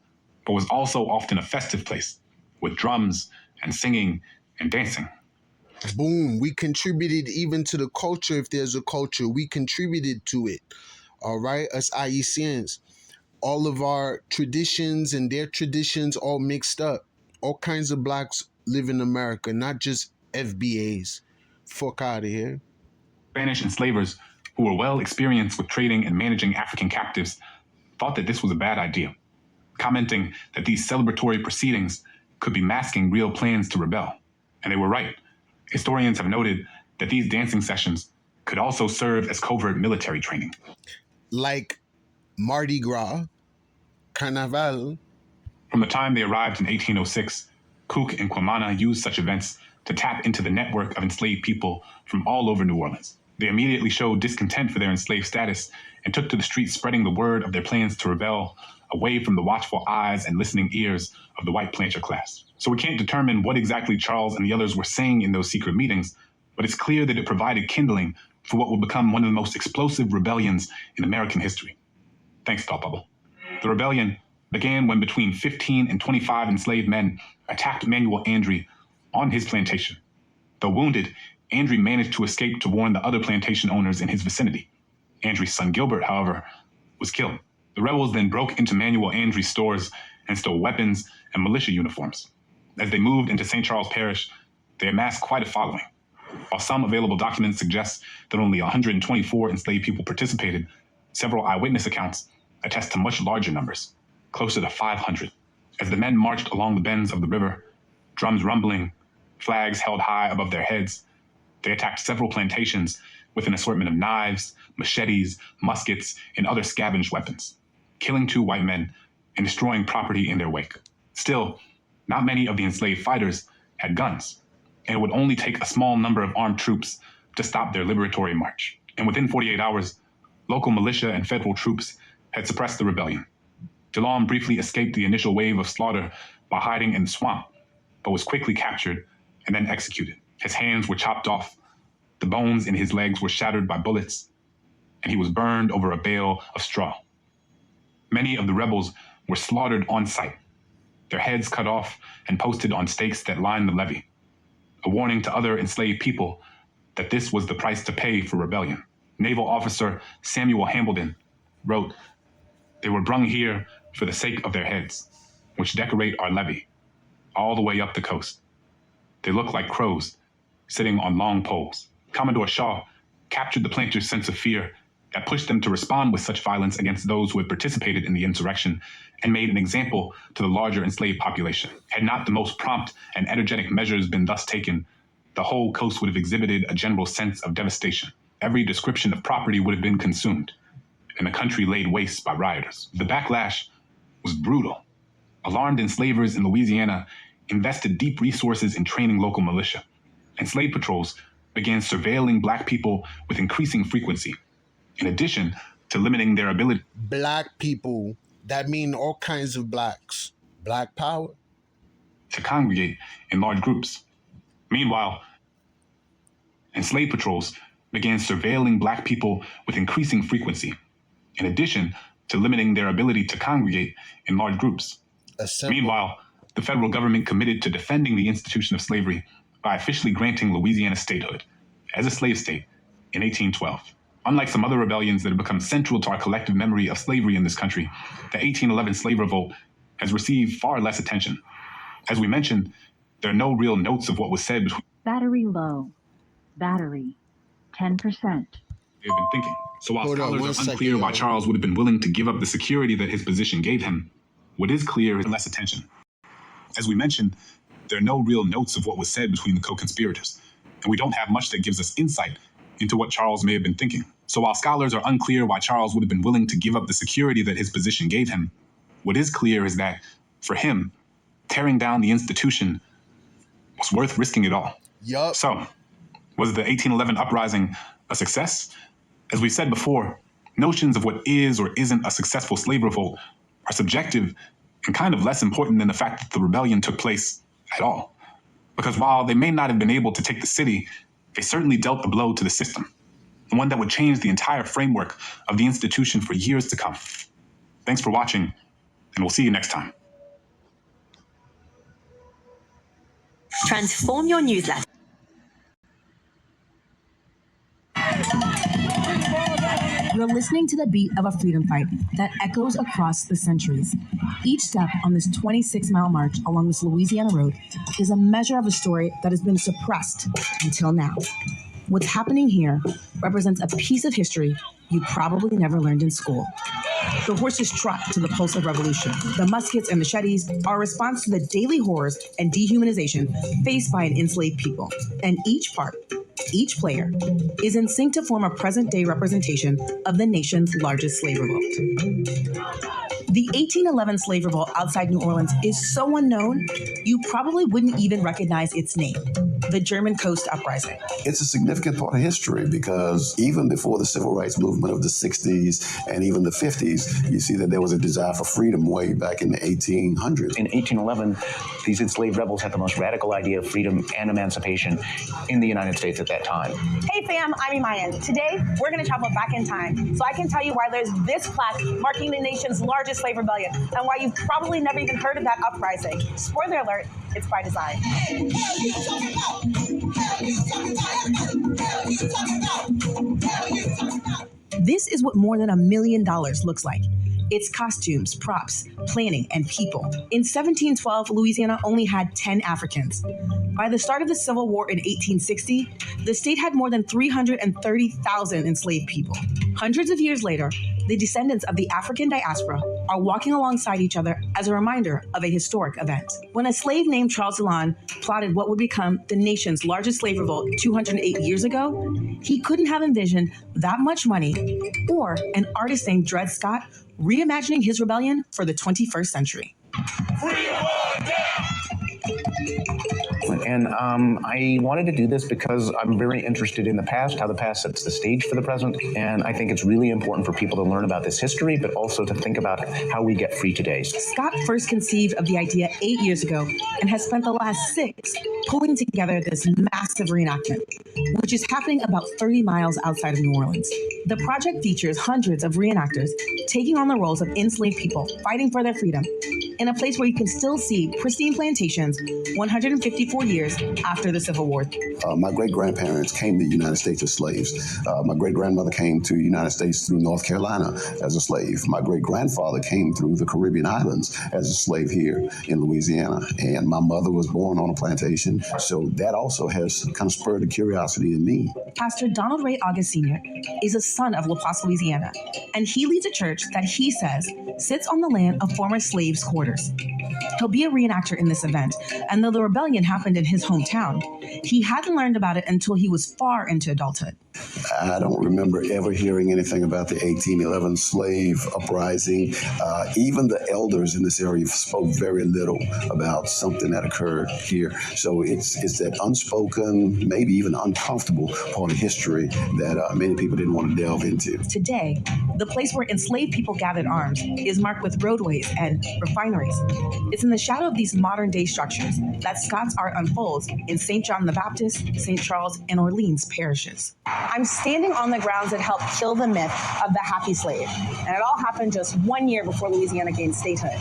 but was also often a festive place, with drums and singing and dancing. Boom. We contributed even to the culture. If there's a culture, we contributed to it. All right. Us Ayisyens, all of our traditions and their traditions all mixed up. All kinds of blacks live in America, not just FBAs. Fuck out of here. Spanish enslavers, who were well experienced with trading and managing African captives, thought that this was a bad idea, commenting that these celebratory proceedings could be masking real plans to rebel. And they were right. Historians have noted that these dancing sessions could also serve as covert military training. Like Mardi Gras, Carnaval. From the time they arrived in 1806, Cook and Quamana used such events to tap into the network of enslaved people from all over New Orleans. They immediately showed discontent for their enslaved status and took to the streets spreading the word of their plans to rebel away from the watchful eyes and listening ears of the white planter class. So we can't determine what exactly Charles and the others were saying in those secret meetings, but it's clear that it provided kindling for what will become one of the most explosive rebellions in American history. Thanks, Thought Bubble. The rebellion began when between 15 and 25 enslaved men attacked Manuel Andry on his plantation. Though wounded, Andry managed to escape to warn the other plantation owners in his vicinity. Andry's son Gilbert, however, was killed. The rebels then broke into Manuel Andry's stores and stole weapons and militia uniforms. As they moved into St. Charles Parish, they amassed quite a following. While some available documents suggest that only 124 enslaved people participated, several eyewitness accounts attest to much larger numbers, closer to 500. As the men marched along the bends of the river, drums rumbling, flags held high above their heads, they attacked several plantations with an assortment of knives, machetes, muskets, and other scavenged weapons, killing 2 white men and destroying property in their wake. Still, not many of the enslaved fighters had guns, and it would only take a small number of armed troops to stop their liberatory march. And within 48 hours, local militia and federal troops had suppressed the rebellion. DeLong briefly escaped the initial wave of slaughter by hiding in the swamp, but was quickly captured and then executed. His hands were chopped off, the bones in his legs were shattered by bullets, and he was burned over a bale of straw. Many of the rebels were slaughtered on sight, their heads cut off and posted on stakes that lined the levee, a warning to other enslaved people that this was the price to pay for rebellion. Naval officer Samuel Hambledon wrote, "They were brung here for the sake of their heads, which decorate our levee, all the way up the coast. They look like crows, sitting on long poles." Commodore Shaw captured the planters' sense of fear that pushed them to respond with such violence against those who had participated in the insurrection and made an example to the larger enslaved population. Had not the most prompt and energetic measures been thus taken, the whole coast would have exhibited a general sense of devastation. Every description of property would have been consumed, and the country laid waste by rioters. The backlash was brutal. Alarmed enslavers in Louisiana invested deep resources in training local militia, and slave patrols began surveilling Black people with increasing frequency, in addition to limiting their ability. Black people, that mean all kinds of blacks. Black power. To congregate in large groups. Meanwhile, enslaved patrols began surveilling Black people with increasing frequency, in addition to limiting their ability to congregate in large groups. Meanwhile, the federal government committed to defending the institution of slavery by officially granting Louisiana statehood as a slave state in 1812. Unlike some other rebellions that have become central to our collective memory of slavery in this country, the 1811 slave revolt has received far less attention. As we mentioned, there are no real notes of what was said between. Battery low. Battery. 10%. They've been thinking. So while Hold on, scholars one are unclear second, why y'all. Charles would have been willing to give up the security that his position gave him, what is clear is less attention. As we mentioned, there are no real notes of what was said between the co-conspirators, and we don't have much that gives us insight into what Charles may have been thinking. So while scholars are unclear why Charles would have been willing to give up the security that his position gave him, what is clear is that, for him, tearing down the institution was worth risking it all. Yup. So, was the 1811 uprising a success? As we've said before, notions of what is or isn't a successful slave revolt are subjective and kind of less important than the fact that the rebellion took place at all. Because while they may not have been able to take the city, they certainly dealt a blow to the system, and one that would change the entire framework of the institution for years to come. Thanks for watching, and we'll see you next time. Transform your newsletter. You're listening to the beat of a freedom fight that echoes across the centuries. Each step on this 26-mile march along this Louisiana road is a measure of a story that has been suppressed until now. What's happening here represents a piece of history you probably never learned in school. The horses trot to the pulse of revolution. The muskets and machetes are a response to the daily horrors and dehumanization faced by an enslaved people. And each part, each player, is in sync to form a present-day representation of the nation's largest slave revolt. The 1811 slave revolt outside New Orleans is so unknown, you probably wouldn't even recognize its name, the German Coast Uprising. It's a significant part of history because even before the civil rights movement of the 60s and even the 50s, you see that there was a desire for freedom way back in the 1800s. In 1811, these enslaved rebels had the most radical idea of freedom and emancipation in the United States at that time. Hey fam, I'm Ayisyen. Today, we're going to travel back in time so I can tell you why there's this plaque marking the nation's largest slave rebellion and why you've probably never even heard of that uprising. Spoiler alert, it's by design. This is what more than $1 million looks like. It's costumes, props, planning, and people. In 1712, Louisiana only had 10 Africans. By the start of the Civil War in 1860, the state had more than 330,000 enslaved people. Hundreds of years later, the descendants of the African diaspora are walking alongside each other as a reminder of a historic event. When a slave named Charles Dillon plotted what would become the nation's largest slave revolt 208 years ago, he couldn't have envisioned that much money or an artist named Dred Scott reimagining his rebellion for the 21st century. And I wanted to do this because I'm very interested in the past, how the past sets the stage for the present. And I think it's really important for people to learn about this history, but also to think about how we get free today. Scott first conceived of the idea 8 years ago and has spent the last 6 pulling together this massive reenactment, which is happening about 30 miles outside of New Orleans. The project features hundreds of reenactors taking on the roles of enslaved people fighting for their freedom in a place where you can still see pristine plantations 154 years after the Civil War. My great-grandparents came to the United States as slaves. My great-grandmother came to the United States through North Carolina as a slave. My great-grandfather came through the Caribbean islands as a slave here in Louisiana. And my mother was born on a plantation. So that also has kind of spurred the curiosity in me. Pastor Donald Ray August Sr. is a son of La Place, Louisiana, and he leads a church that he says sits on the land of former slaves' quarters. He'll be a reenactor in this event, and though the rebellion happened in his hometown, he hadn't learned about it until he was far into adulthood. I don't remember ever hearing anything about the 1811 slave uprising. Even the elders in this area spoke very little about something that occurred here. So it's that unspoken, maybe even uncomfortable part of history that many people didn't want to delve into. Today, the place where enslaved people gathered arms is marked with roadways and refineries. It's in the shadow of these modern-day structures that Scott's art unfolds in St. John the Baptist, St. Charles, and Orleans parishes. I'm standing on the grounds that helped kill the myth of the happy slave, and it all happened just 1 year before Louisiana gained statehood.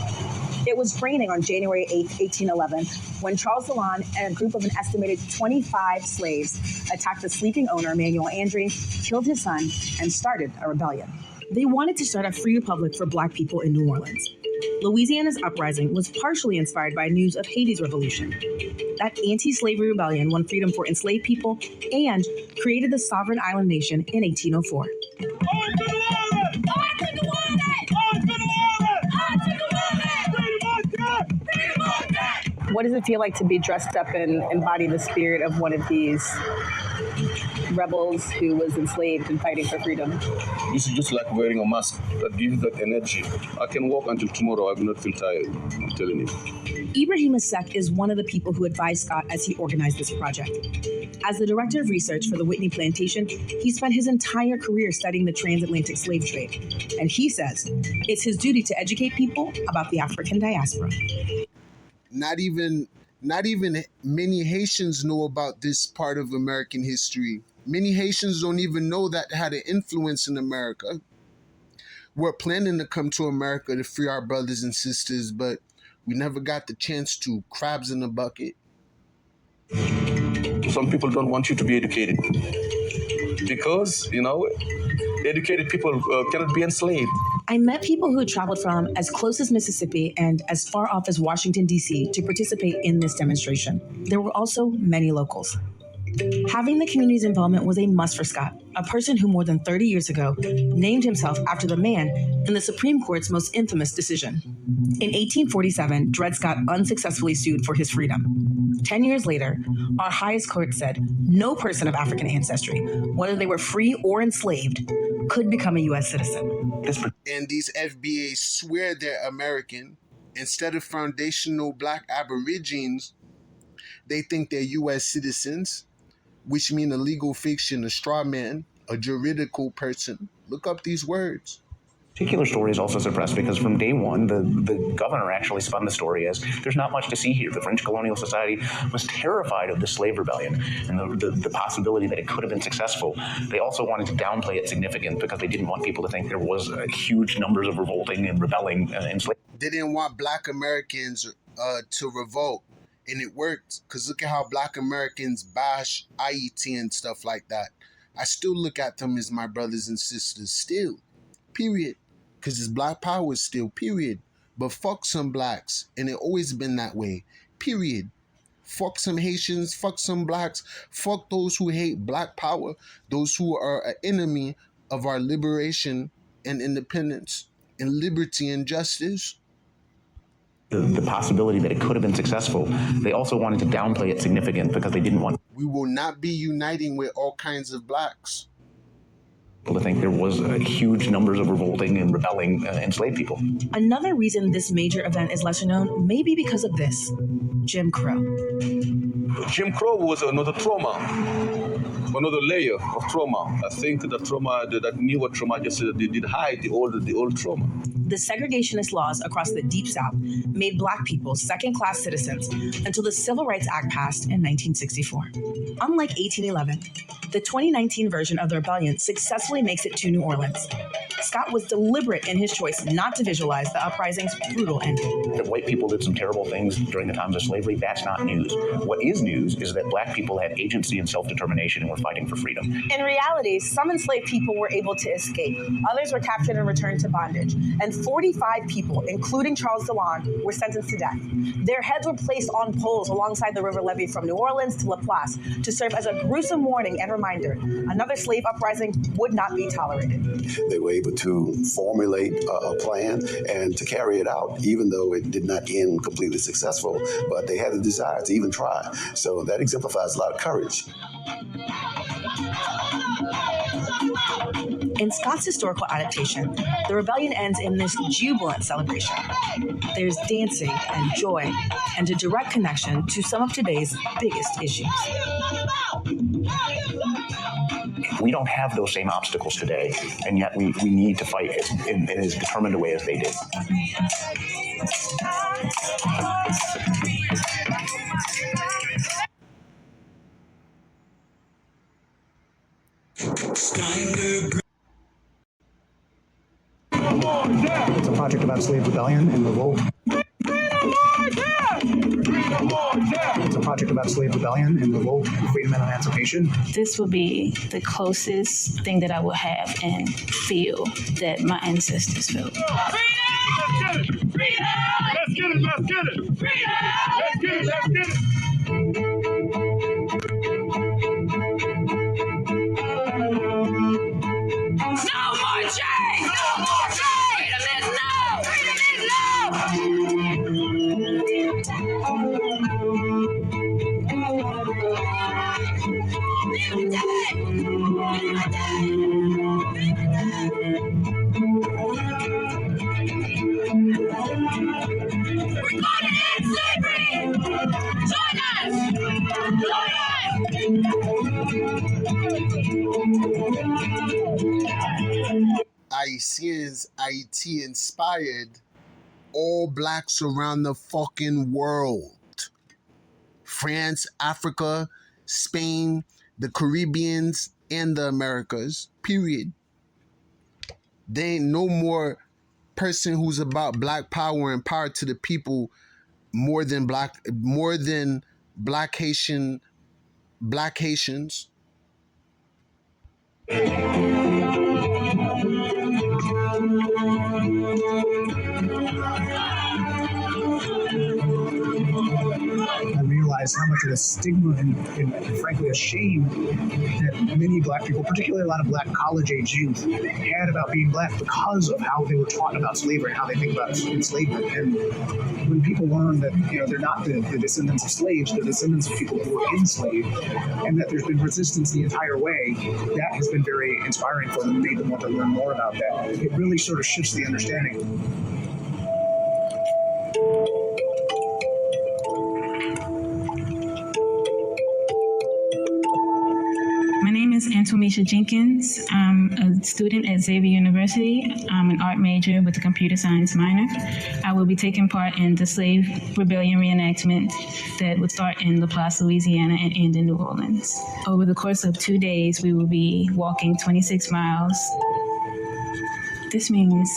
It was raining on January 8, 1811, when Charles Dillon and a group of an estimated 25 slaves attacked the sleeping owner, Emmanuel Andre, killed his son, and started a rebellion. They wanted to start a free republic for Black people in New Orleans. Louisiana's uprising was partially inspired by news of Haiti's revolution. That anti-slavery rebellion won freedom for enslaved people and created the sovereign island nation in 1804. What does it feel like to be dressed up and embody the spirit of one of these rebels who was enslaved and fighting for freedom? It's just like wearing a mask that gives that energy. I can walk until tomorrow. I will not feel tired. I'm telling you. Ibrahim Asek is one of the people who advised Scott as he organized this project. As the director of research for the Whitney Plantation, he spent his entire career studying the transatlantic slave trade. And he says it's his duty to educate people about the African diaspora. Not even many Haitians know about this part of American history. Many Haitians don't even know that had an influence in America. We're planning to come to America to free our brothers and sisters, but we never got the chance to. Crabs in a bucket. Some people don't want you to be educated because, educated people cannot be enslaved. I met people who had traveled from as close as Mississippi and as far off as Washington, D.C. to participate in this demonstration. There were also many locals. Having the community's involvement was a must for Scott, a person who more than 30 years ago named himself after the man in the Supreme Court's most infamous decision. In 1847, Dred Scott unsuccessfully sued for his freedom. 10 years later, our highest court said no person of African ancestry, whether they were free or enslaved, could become a U.S. citizen. And these FBAs swear they're American. Instead of foundational black aborigines, they think they're U.S. citizens, which mean a legal fiction, a straw man, a juridical person. Look up these words. Particular story is also suppressed because from day one, the governor actually spun the story as there's not much to see here. The French colonial society was terrified of the slave rebellion and the possibility that it could have been successful. They also wanted to downplay its significance because they didn't want people to think there was huge numbers of revolting and rebelling enslaved. They didn't want black Americans to revolt. And it worked, because look at how black Americans bash Ayitian stuff like that. I still look at them as my brothers and sisters, still, period. Because it's black power still, period. But fuck some blacks, and it always been that way, period. Fuck some Haitians, fuck some blacks, fuck those who hate black power, those who are an enemy of our liberation and independence and liberty and justice. The possibility that it could have been successful. They also wanted to downplay its significance because they didn't want we will not be uniting with all kinds of blacks. People to think there was huge numbers of revolting and rebelling enslaved people. Another reason this major event is lesser known may be because of this: Jim Crow. Jim Crow was another trauma, another layer of trauma. I think the trauma, that newer trauma, just did hide the old trauma. The segregationist laws across the Deep South made black people second-class citizens until the Civil Rights Act passed in 1964. Unlike 1811, the 2019 version of the rebellion successfully makes it to New Orleans. Scott was deliberate in his choice not to visualize the uprising's brutal ending. That white people did some terrible things during the times of slavery, that's not news. What is news is that black people had agency and self-determination and were fighting for freedom. In reality, some enslaved people were able to escape. Others were captured and returned to bondage. And 45 people, including Charles DeLon, were sentenced to death. Their heads were placed on poles alongside the river levee from New Orleans to La Place to serve as a gruesome warning and reminder another slave uprising would not be tolerated. They were able to formulate a plan and to carry it out, even though it did not end completely successful, but they had the desire to even try. So that exemplifies a lot of courage. In Scott's historical adaptation, the rebellion ends in this jubilant celebration. There's dancing and joy and a direct connection to some of today's biggest issues. We don't have those same obstacles today, and yet we need to fight in as determined a way as they did. It's a project about slave rebellion and revolt. It's a project about slave rebellion and revolt and freedom and emancipation. This would be the closest thing that I would have and feel that my ancestors felt. Freedom! Let's get it. Let's get it. Let's get it. No more chains! No more chains! Freedom is love! Freedom is love! We're gonna end slavery! Join us! Join us! Ayisyen's Ayiti inspired all blacks around the fucking world. France, Africa, Spain, the Caribbeans, and the Americas. Period. There ain't no more person who's about black power and power to the people more than black Haitians. I realized how much of a stigma and frankly a shame that many black people, particularly a lot of black college-age youth, had about being black because of how they were taught about slavery and how they think about enslavement. And when people learn that they're not the descendants of slaves, they're descendants of people who were enslaved, and that there's been resistance the entire way, that has been very inspiring for them and made them want to learn more about that. It really sort of shifts the understanding. My name is Antomisha Jenkins. I'm a student at Xavier University. I'm an art major with a computer science minor. I will be taking part in the slave rebellion reenactment that would start in LaPlace, Louisiana and end in New Orleans. Over the course of 2 days, we will be walking 26 miles. This means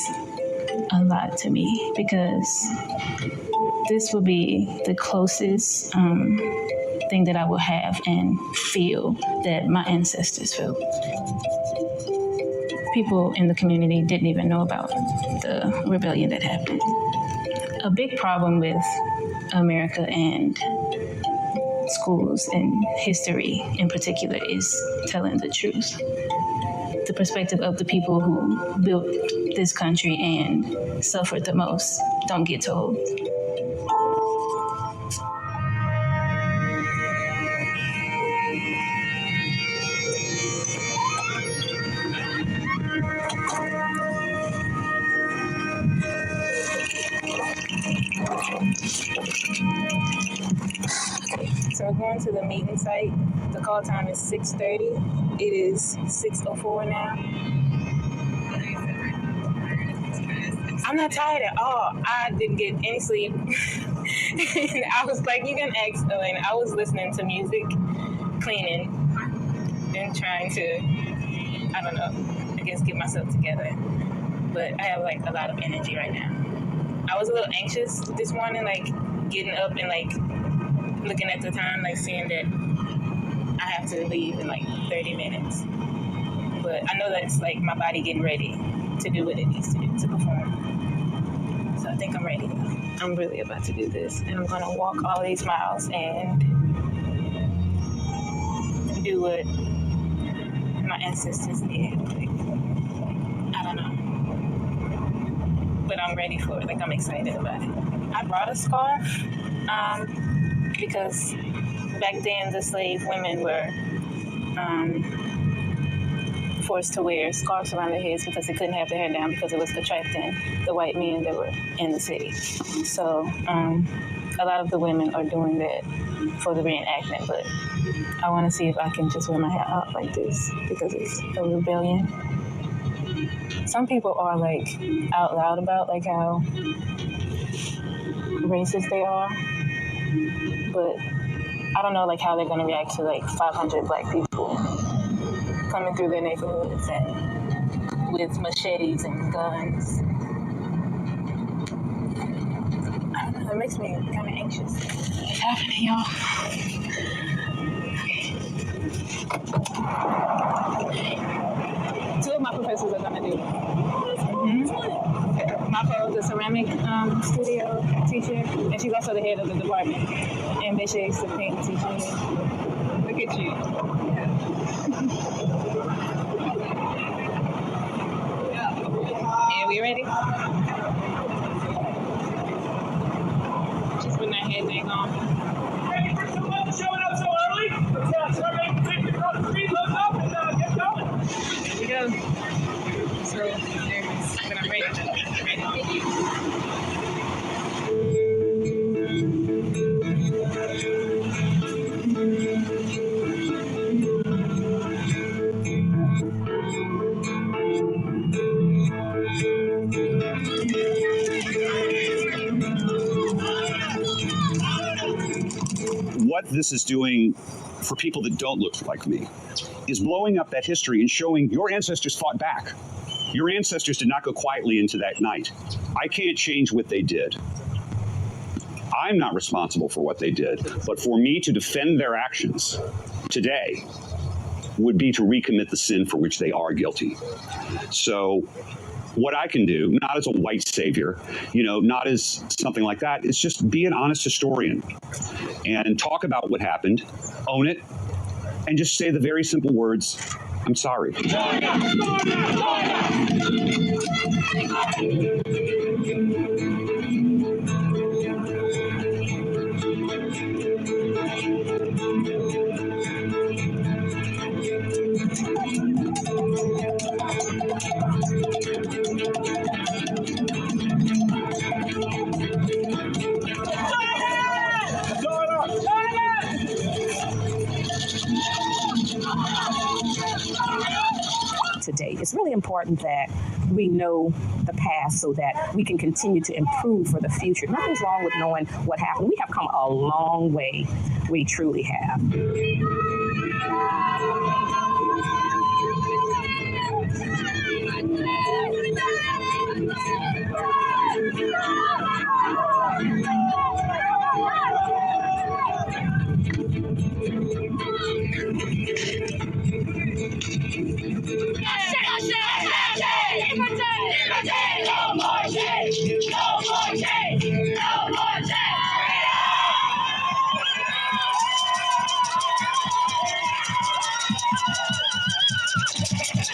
a lot to me because this will be the closest thing that I will have and feel that my ancestors felt. People in the community didn't even know about the rebellion that happened. A big problem with America and schools and history in particular is telling the truth. The perspective of the people who built this country and suffered the most don't get told. So we're going to the meeting site. The call time is 6:30. It is 6:04 now. I'm not tired at all. I didn't get any sleep. And I was like, you can ask Elena. I was listening to music, cleaning, and trying to, I don't know, I guess get myself together. But I have like a lot of energy right now. I was a little anxious this morning, like getting up and like looking at the time, like seeing that I have to leave in like 30 minutes. But I know that's like my body getting ready to do what it needs to do to perform. So I think I'm ready. I'm really about to do this. And I'm going to walk all these miles and do what my ancestors did. Like, I don't know. But I'm ready for it. Like, I'm excited about it. I brought a scarf because back then the slave women were forced to wear scarves around their heads because they couldn't have their hair down because it was attracting the white men that were in the city. So a lot of the women are doing that for the reenactment, but I want to see if I can just wear my hair out like this because it's a rebellion. Some people are like out loud about like how racist they are, but I don't know like how they're going to react to like 500 black people coming through their neighborhoods and with machetes and guns. I don't know, it makes me kind of anxious. What's happening, y'all? Okay. Two of my professors are going to do it. Mm-hmm. My professor a ceramic studio teacher, and she's also the head of the department. And Bishop is the paint teacher. Look at you. And we ready? Just putting our head thing on. Ready for someone showing up so early? Let's start making things across the street, load up, and get going. Here we go. So, nervous, but I'm ready. What this is doing for people that don't look like me is blowing up that history and showing your ancestors fought back. Your ancestors did not go quietly into that night. I can't change what they did. I'm not responsible for what they did, but for me to defend their actions today would be to recommit the sin for which they are guilty. So what I can do, not as a white savior, not as something like that, is just be an honest historian and talk about what happened, own it, and just say the very simple words, I'm sorry. Today, it's really important that we know the past so that we can continue to improve for the future. Nothing's wrong with knowing what happened. We have come a long way. We truly have.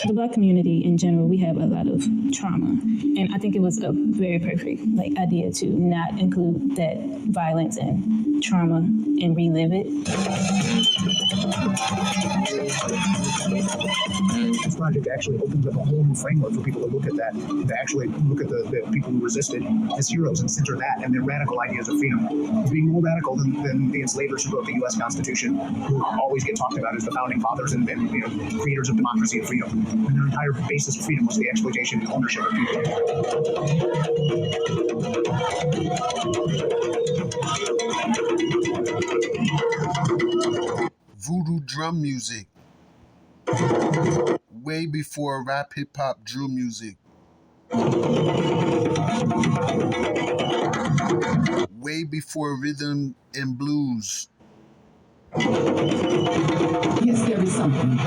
The Black community in general, we have a lot of trauma, and I think it was a very perfect idea to not include that violence and trauma and relive it. This project actually opens up a whole new framework for people to look at that, to actually look at the people who resisted as heroes and center that and their radical ideas of freedom. Being more radical than the enslavers who wrote the U.S. Constitution, who always get talked about as the founding fathers and creators of democracy and freedom. And their entire basis of freedom was the exploitation and ownership of people. Voodoo drum music. Way before rap, hip hop, drill music. Way before rhythm and blues. Yes, there is something.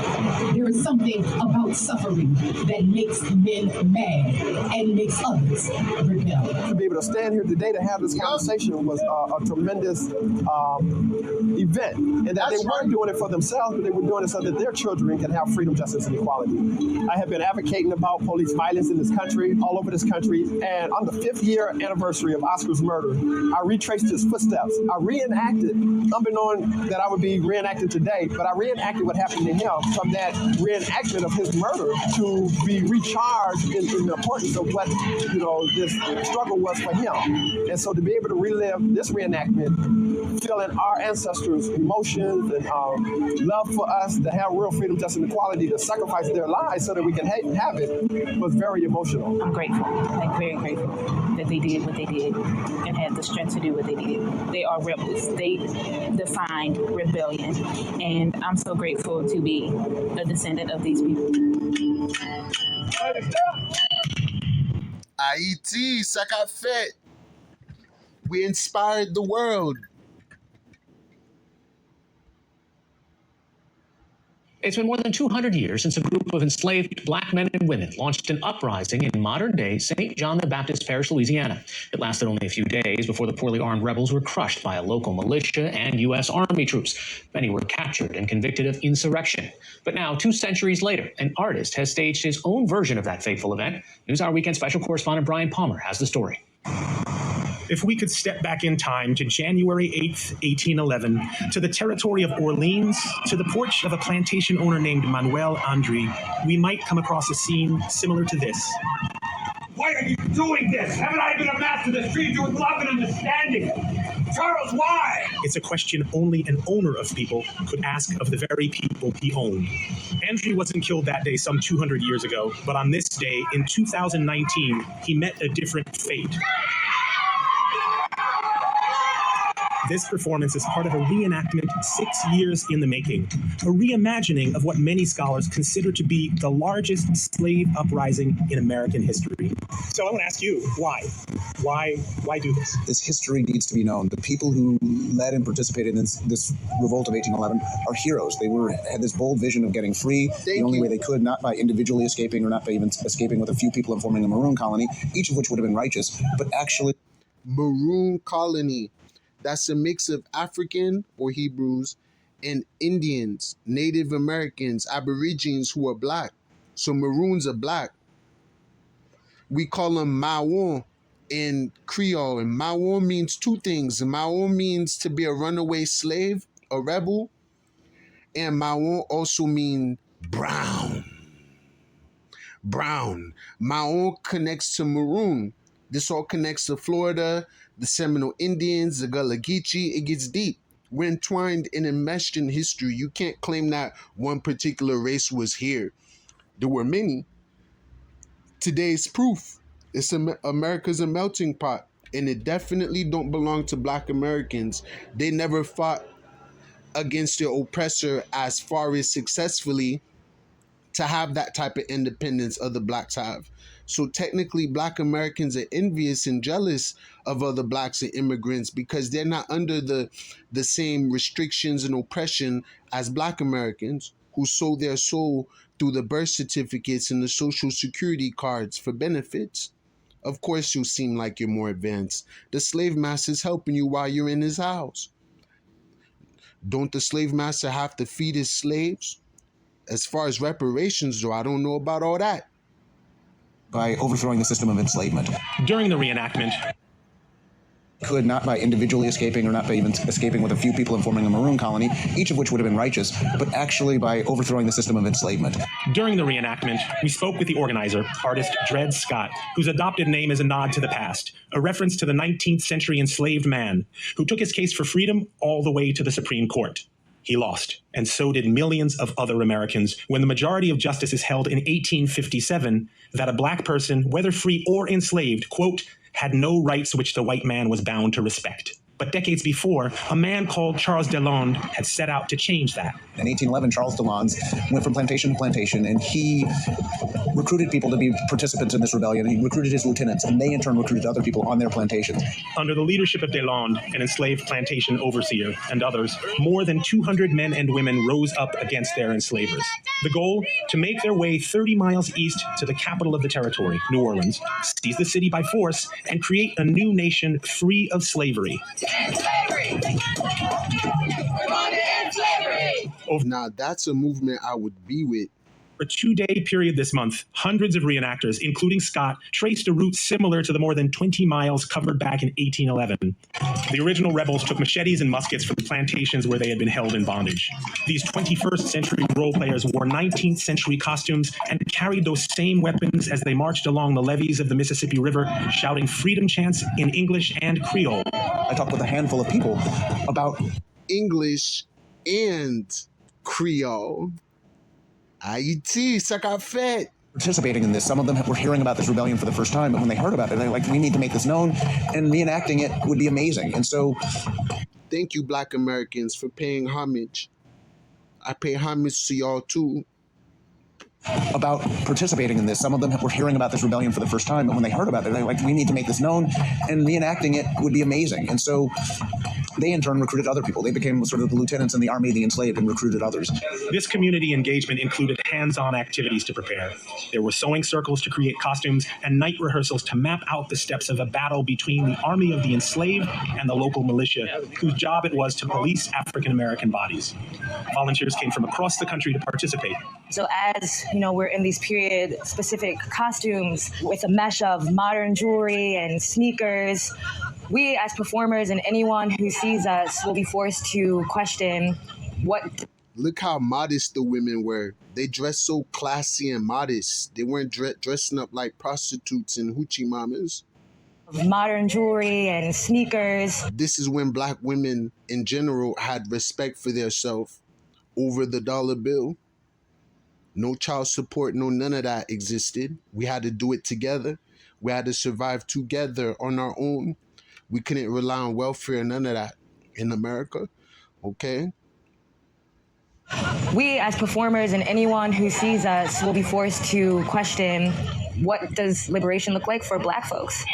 There is something about suffering that makes men mad and makes others rebel. To be able to stand here today to have this conversation was a tremendous event. And that they weren't doing it for themselves, but they were doing it so that their children can have freedom, justice, and equality. I have been advocating about police violence in this country, all over this country. And on the 5th year anniversary of Oscar's murder, I retraced his footsteps. I reenacted, unbeknown that I would be reenacting today, but I reenacted what happened to him from that reenactment of his murder to be recharged in the importance of what, this struggle was for him. And so to be able to relive this reenactment, feeling our ancestors' emotions and love for us to have real freedom, justice, and equality, to sacrifice their lives so that we can have it, was very emotional. I'm grateful, very grateful that they did what they did and had the strength to do what they did. They are rebels. They defined rebellion, and I'm so grateful to be a descendant of these people. Ayitian, Sakafet. We inspired the world. It's been more than 200 years since a group of enslaved black men and women launched an uprising in modern-day St. John the Baptist Parish, Louisiana. It lasted only a few days before the poorly armed rebels were crushed by a local militia and U.S. Army troops. Many were captured and convicted of insurrection. But now, 2 centuries later, an artist has staged his own version of that fateful event. NewsHour Weekend special correspondent Brian Palmer has the story. If we could step back in time to January 8th, 1811, to the territory of Orleans, to the porch of a plantation owner named Manuel Andre, we might come across a scene similar to this. Why are you doing this? Haven't I been a master that treated you with love and understanding? Charles, why? It's a question only an owner of people could ask of the very people he owned. Andre wasn't killed that day some 200 years ago, but on this day, in 2019, he met a different fate. This performance is part of a reenactment 6 years in the making, a reimagining of what many scholars consider to be the largest slave uprising in American history. So I want to ask you, why? Why do this? This history needs to be known. The people who led and participated in this revolt of 1811 are heroes. They had this bold vision of getting free, the only way they could, not by individually escaping or not by even escaping with a few people and forming a maroon colony, each of which would have been righteous, but actually... Maroon colony. That's a mix of African or Hebrews and Indians, Native Americans, Aborigines who are black. So Maroons are black. We call them Maouan in Creole. And Maouan means 2 things. Maouan means to be a runaway slave, a rebel. And Maouan also mean brown. Brown. Maouan connects to maroon. This all connects to Florida, the Seminole Indians, the Gullah Geechee. It gets deep. We're entwined and enmeshed in history. You can't claim that one particular race was here. There were many. Today's proof. America's a melting pot, and it definitely don't belong to black Americans. They never fought against their oppressor as far as successfully to have that type of independence other blacks have. So technically, black Americans are envious and jealous of other blacks and immigrants because they're not under the same restrictions and oppression as black Americans who sold their soul through the birth certificates and the social security cards for benefits. Of course, you'll seem like you're more advanced. The slave master's helping you while you're in his house. Don't the slave master have to feed his slaves? As far as reparations, though, I don't know about all that. By overthrowing the system of enslavement. During the reenactment, could, not by individually escaping or not by even escaping with a few people and forming a maroon colony, each of which would have been righteous, but actually by overthrowing the system of enslavement. During the reenactment, we spoke with the organizer, artist Dred Scott, whose adopted name is a nod to the past, a reference to the 19th century enslaved man who took his case for freedom all the way to the Supreme Court. He lost, and so did millions of other Americans when the majority of justices held in 1857 that a black person, whether free or enslaved, quote, had no rights which the white man was bound to respect. But decades before, a man called Charles Deslandes had set out to change that. In 1811, Charles Deslandes went from plantation to plantation, and he recruited people to be participants in this rebellion. He recruited his lieutenants, and they in turn recruited other people on their plantations. Under the leadership of Deslandes, an enslaved plantation overseer, and others, more than 200 men and women rose up against their enslavers. The goal? To make their way 30 miles east to the capital of the territory, New Orleans, seize the city by force, and create a new nation free of slavery. Now, that's a movement I would be with. For a 2-day period this month, hundreds of reenactors, including Scott, traced a route similar to the more than 20 miles covered back in 1811. The original rebels took machetes and muskets from the plantations where they had been held in bondage. These 21st century role players wore 19th century costumes and carried those same weapons as they marched along the levees of the Mississippi River, shouting freedom chants in English and Creole. I talked with a handful of people about English and Creole. Ayitian, Sakafet. Participating in this. Some of them were hearing about this rebellion for the first time, but when they heard about it, they're like, we need to make this known, and reenacting it would be amazing. And so... Thank you, Black Americans, for paying homage. I pay homage to y'all, too. About participating in this. Some of them were hearing about this rebellion for the first time, but when they heard about it, they're like, we need to make this known, and reenacting it would be amazing. And so they in turn recruited other people. They became sort of the lieutenants in the army, the enslaved, and recruited others. This community engagement included hands-on activities to prepare. There were sewing circles to create costumes and night rehearsals to map out the steps of a battle between the army of the enslaved and the local militia, whose job it was to police African-American bodies. Volunteers came from across the country to participate. So as, we're in these period-specific costumes with a mesh of modern jewelry and sneakers, we as performers and anyone who sees us will be forced to question what... Look how modest the women were. They dressed so classy and modest. They weren't dressing up like prostitutes and hoochie mamas. Modern jewelry and sneakers. This is when black women in general had respect for themselves over the dollar bill. No child support, no none of that existed. We had to do it together. We had to survive together on our own. We couldn't rely on welfare, none of that in America, okay? We as performers and anyone who sees us will be forced to question, what does liberation look like for black folks?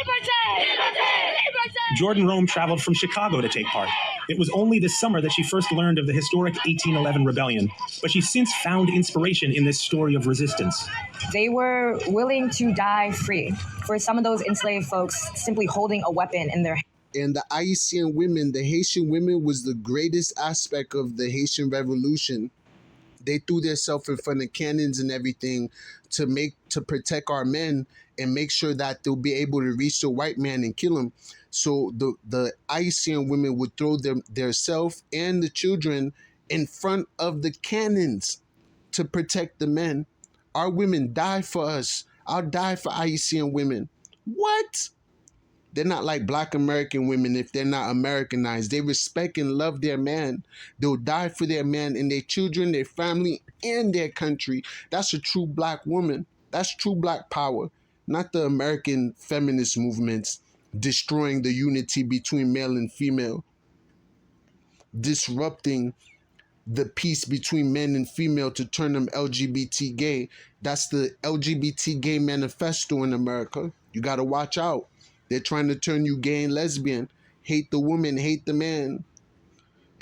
Jordan Rome traveled from Chicago to take part. It was only this summer that she first learned of the historic 1811 rebellion, but she's since found inspiration in this story of resistance. They were willing to die free. For some of those enslaved folks, simply holding a weapon in their hand. And the Ayisyen women, the Haitian women, was the greatest aspect of the Haitian Revolution. They threw themselves in front of cannons and everything to protect our men and make sure that they'll be able to reach the white man and kill him. So the Ayisyen women would throw their self and the children in front of the cannons to protect the men. Our women die for us. I'll die for Ayisyen women. What? They're not like black American women if they're not Americanized. They respect and love their man. They'll die for their man and their children, their family, and their country. That's a true black woman. That's true black power. Not the American feminist movements destroying the unity between male and female. Disrupting the peace between men and female to turn them LGBT gay. That's the LGBT gay manifesto in America. You got to watch out. They're trying to turn you gay and lesbian. Hate the woman, hate the man,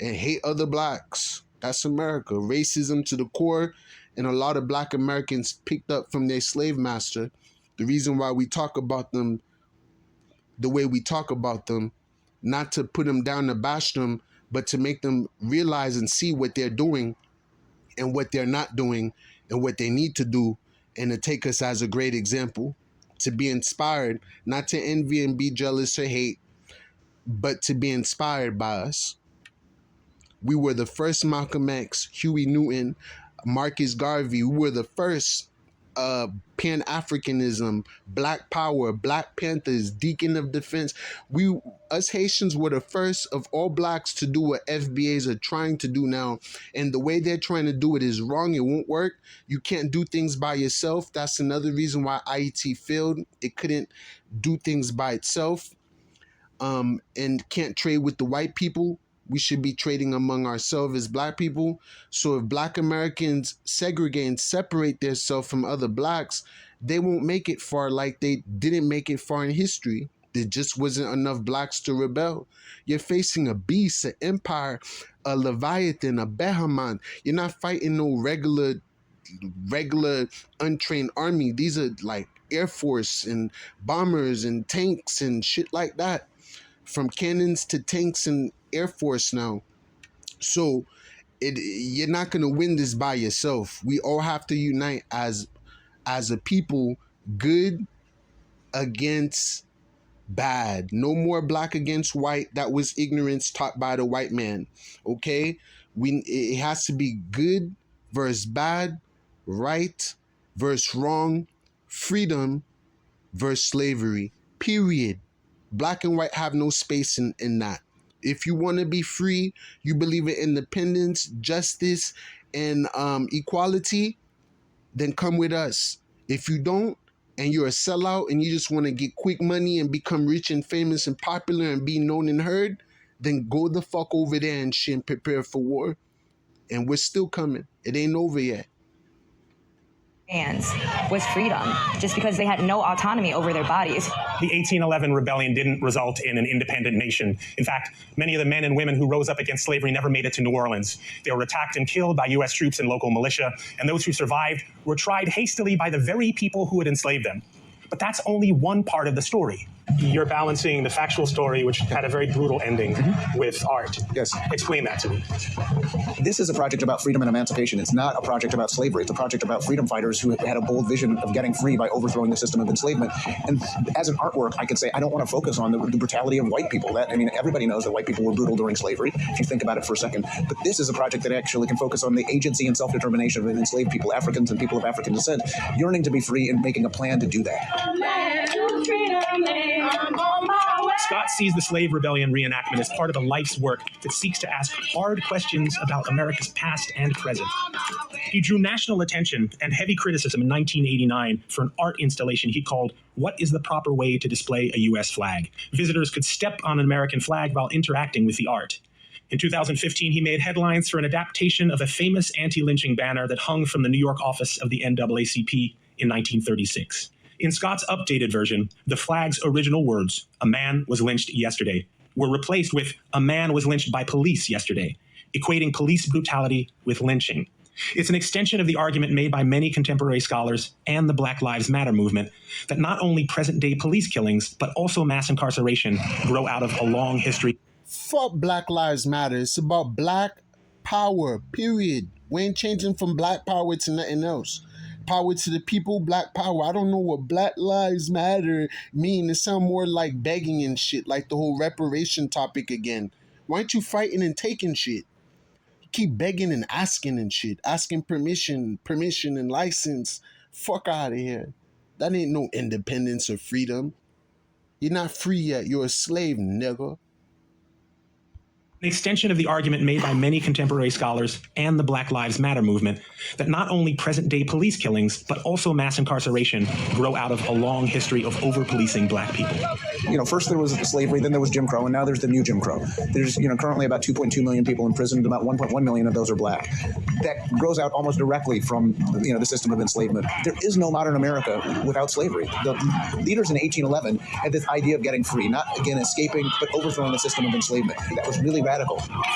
and hate other blacks. That's America. Racism to the core, and a lot of black Americans picked up from their slave master. The reason why we talk about them the way we talk about them, not to put them down to bash them, but to make them realize and see what they're doing and what they're not doing and what they need to do, and to take us as a great example. To be inspired, not to envy and be jealous or hate, but to be inspired by us. We were the first Malcolm X, Huey Newton, Marcus Garvey. We were the first Pan-Africanism, Black Power, Black Panthers, Deacon of Defense. Us Haitians were the first of all blacks to do what FBAs are trying to do now. And the way they're trying to do it is wrong. It won't work. You can't do things by yourself. That's another reason why IET failed. It couldn't do things by itself, and can't trade with the white people. We should be trading among ourselves as black people. So if black Americans segregate and separate themselves from other blacks, they won't make it far like they didn't make it far in history. There just wasn't enough blacks to rebel. You're facing a beast, an empire, a Leviathan, a Behemoth. You're not fighting no regular untrained army. These are like Air Force and bombers and tanks and shit like that. From cannons to tanks and Air Force now. So you're not going to win this by yourself. We all have to unite as a people, good against bad. No more black against white. That was ignorance taught by the white man. Okay? It has to be good versus bad, right versus wrong, freedom versus slavery. Period. Black and white have no space in that. If you want to be free, you believe in independence, justice, and equality, then come with us. If you don't, and you're a sellout and you just want to get quick money and become rich and famous and popular and be known and heard, then go the fuck over there and shit, prepare for war. And we're still coming. It ain't over yet. hands was freedom, just because they had no autonomy over their bodies. The 1811 rebellion didn't result in an independent nation. In fact, many of the men and women who rose up against slavery never made it to New Orleans. They were attacked and killed by U.S. troops and local militia, and those who survived were tried hastily by the very people who had enslaved them. But that's only one part of the story. You're balancing the factual story, which had a very brutal ending, with art. Yes. Explain that to me. This is a project about freedom and emancipation. It's not a project about slavery. It's a project about freedom fighters who had a bold vision of getting free by overthrowing the system of enslavement. And as an artwork, I could say I don't want to focus on the brutality of white people. Everybody knows that white people were brutal during slavery, if you think about it for a second. But this is a project that actually can focus on the agency and self-determination of enslaved people, Africans and people of African descent, yearning to be free and making a plan to do that. Scott sees the slave rebellion reenactment as part of a life's work that seeks to ask hard questions about America's past and present. He drew national attention and heavy criticism in 1989 for an art installation he called "What is the Proper Way to Display a U.S. Flag?" Visitors could step on an American flag while interacting with the art. In 2015, he made headlines for an adaptation of a famous anti-lynching banner that hung from the New York office of the NAACP in 1936. In Scott's updated version, the flag's original words, "A man was lynched yesterday," were replaced with "A man was lynched by police yesterday," equating police brutality with lynching. It's an extension of the argument made by many contemporary scholars and the Black Lives Matter movement that not only present-day police killings, but also mass incarceration grow out of a long history. Fuck Black Lives Matter. It's about black power, period. We ain't changing from black power to nothing else. Power to the people, black power. I don't know what Black Lives Matter mean. It sound more like begging and shit, like the whole reparation topic again. Why aren't you fighting and taking shit? You keep begging and asking and shit, asking permission and license. Fuck out of here. That ain't no independence or freedom. You're not free yet. You're a slave, nigga. An extension of the argument made by many contemporary scholars and the Black Lives Matter movement that not only present-day police killings, but also mass incarceration grow out of a long history of over-policing black people. First there was slavery, then there was Jim Crow, and now there's the new Jim Crow. There's, currently about 2.2 million people imprisoned, about 1.1 million of those are black. That grows out almost directly from, the system of enslavement. There is no modern America without slavery. The leaders in 1811 had this idea of getting free, not, again, escaping, but overthrowing the system of enslavement. That was really radical.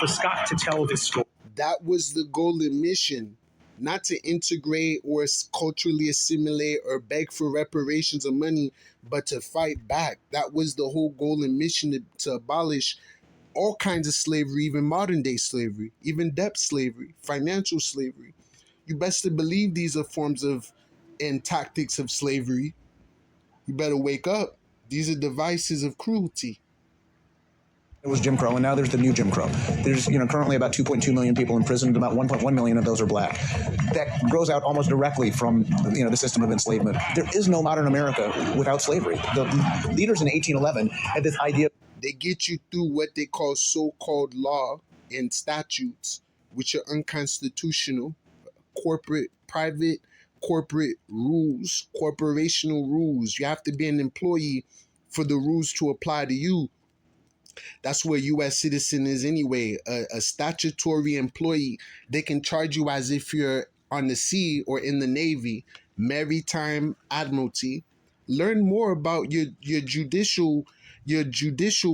For Scott to tell this story. That was the goal and mission, not to integrate or culturally assimilate or beg for reparations or money, but to fight back. That was the whole goal and mission, to abolish all kinds of slavery, even modern day slavery, even debt slavery, financial slavery. You best to believe these are forms of and tactics of slavery. You better wake up. These are devices of cruelty. It was Jim Crow, and now there's the new Jim Crow. There's, currently about 2.2 million people imprisoned, about 1.1 million of those are black. That grows out almost directly from, the system of enslavement. There is no modern America without slavery. The leaders in 1811 had this idea. They get you through what they call so-called law and statutes, which are unconstitutional, private corporate rules, corporational rules. You have to be an employee for the rules to apply to you. That's where U.S. citizen is anyway, a statutory employee. They can charge you as if you're on the sea or in the Navy, maritime admiralty. Learn more about your judicial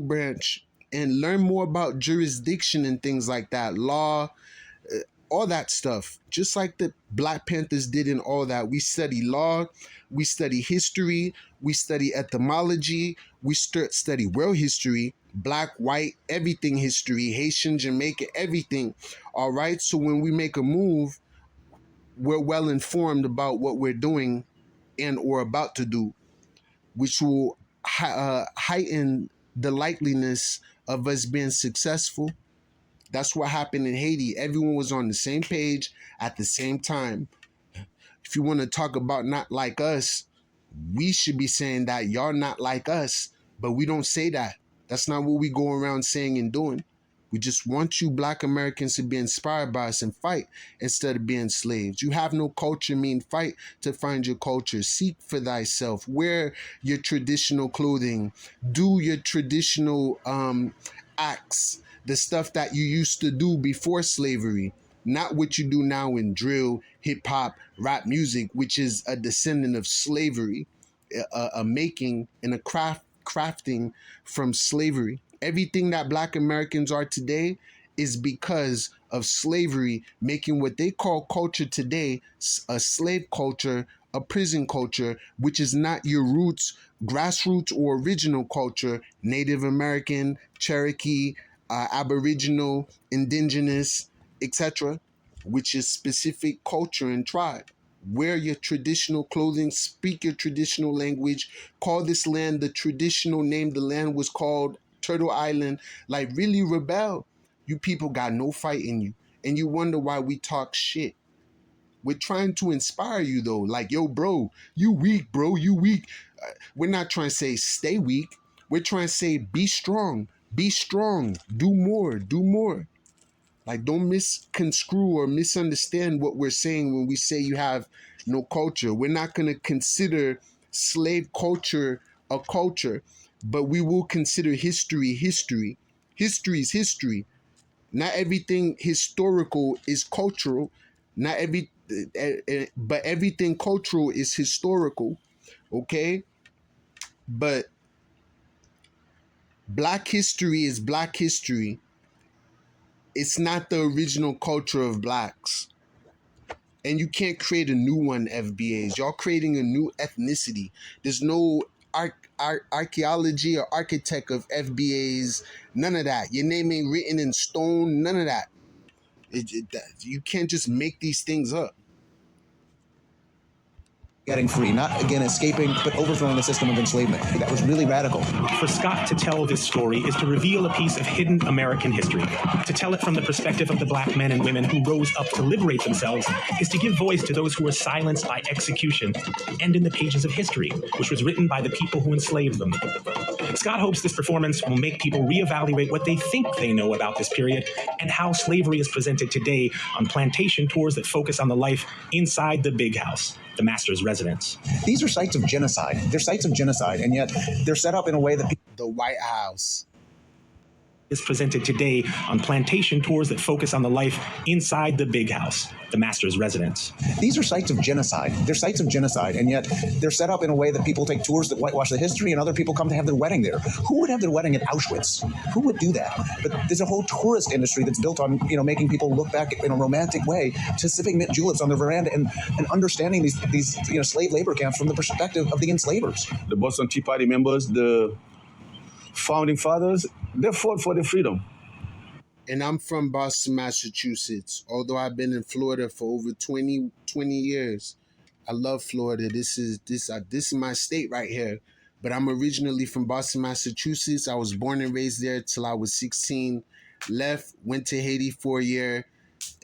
branch, and learn more about jurisdiction and things like that, law, all that stuff. Just like the Black Panthers did in all that. We study law, we study history, we study etymology, we study world history, black, white, everything history, Haitian, Jamaican, everything. All right. So when we make a move, we're well informed about what we're doing and or about to do, which will heighten the likeliness of us being successful. That's what happened in Haiti. Everyone was on the same page at the same time. If you want to talk about not like us, we should be saying that y'all not like us, but we don't say that. That's not what we go around saying and doing. We just want you Black Americans to be inspired by us and fight instead of being slaves. You have no culture, mean fight to find your culture. Seek for thyself. Wear your traditional clothing. Do your traditional acts. The stuff that you used to do before slavery. Not what you do now in drill, hip hop, rap music, which is a descendant of slavery, a making and a crafting from slavery. Everything that Black Americans are today is because of slavery, making what they call culture today a slave culture, a prison culture, which is not your roots, grassroots, or original culture, Native American, Cherokee, Aboriginal, Indigenous, etc., which is specific culture and tribe. Wear your traditional clothing, speak your traditional language, call this land the traditional name the land was called, Turtle Island. Like, really rebel. You people got no fight in you. And you wonder why we talk shit. We're trying to inspire you though. Like, yo, bro, you weak, bro, you weak. We're not trying to say stay weak. We're trying to say be strong, do more, do more. Like, don't misconstrue or misunderstand what we're saying when we say you have no culture. We're not going to consider slave culture a culture, but we will consider history history. History is history. Not everything historical is cultural. Not every, but everything cultural is historical. Okay, but Black history is Black history. It's not the original culture of Blacks. And you can't create a new one, FBAs. Y'all creating a new ethnicity. There's no archaeology or architect of FBAs. None of that. Your name ain't written in stone. None of that. You can't just make these things up. Getting free, not again escaping, but overthrowing the system of enslavement. That was really radical. For Scott to tell this story is to reveal a piece of hidden American history. To tell it from the perspective of the Black men and women who rose up to liberate themselves is to give voice to those who were silenced by execution and in the pages of history, which was written by the people who enslaved them. Scott hopes this performance will make people reevaluate what they think they know about this period and how slavery is presented today on plantation tours that focus on the life inside the big house, the master's residence. These are sites of genocide. They're sites of genocide, and yet they're set up in a way that the White House is presented today on plantation tours that focus on the life inside the big house, the master's residence. These are sites of genocide. They're sites of genocide, and yet they're set up in a way that people take tours that whitewash the history, and other people come to have their wedding there. Who would have their wedding at Auschwitz? Who would do that? But there's a whole tourist industry that's built on, making people look back in a romantic way to sipping mint juleps on their veranda and understanding these slave labor camps from the perspective of the enslavers. The Boston Tea Party members, the founding fathers, they fought for the freedom. And I'm from Boston, Massachusetts. Although I've been in Florida for over 20 years. I love Florida. This is my state right here. But I'm originally from Boston, Massachusetts. I was born and raised there till I was 16. Left, went to Haiti for a year,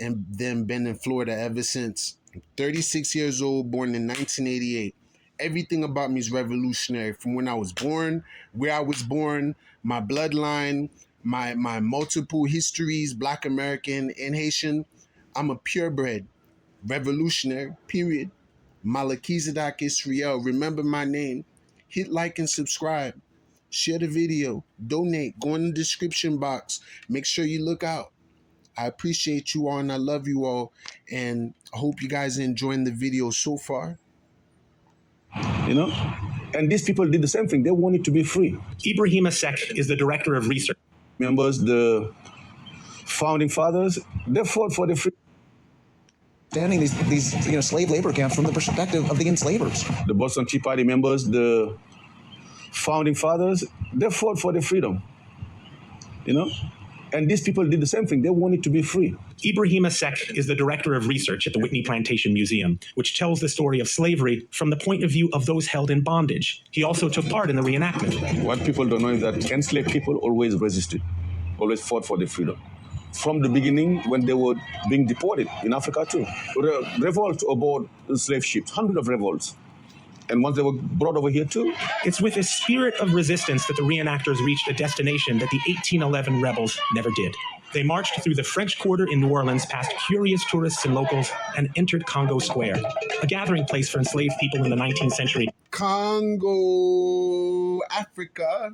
and then been in Florida ever since. I'm 36 years old, born in 1988. Everything about me is revolutionary. From when I was born, where I was born, my bloodline, my multiple histories, Black American and Haitian. I'm a purebred, revolutionary, period. Malakizadak Israel. Remember my name. Hit like and subscribe. Share the video. Donate. Go in the description box. Make sure you look out. I appreciate you all and I love you all. And I hope you guys are enjoying the video so far. And these people did the same thing. They wanted to be free. Ayisyen is the director of research. Members, the founding fathers, they fought for the freedom. Standing these slave labor camps from the perspective of the enslavers. The Boston Tea Party members, the founding fathers, they fought for the freedom. And these people did the same thing. They wanted to be free. Ayisyen is the director of research at the Whitney Plantation Museum, which tells the story of slavery from the point of view of those held in bondage. He also took part in the reenactment. What people don't know is that enslaved people always resisted, always fought for the freedom. From the beginning, when they were being deported in Africa too. Revolt aboard the slave ships, hundreds of revolts. And once they were brought over here too. It's with a spirit of resistance that the reenactors reached a destination that the 1811 rebels never did. They marched through the French Quarter in New Orleans past curious tourists and locals and entered Congo Square, a gathering place for enslaved people in the 19th century. Congo, Africa,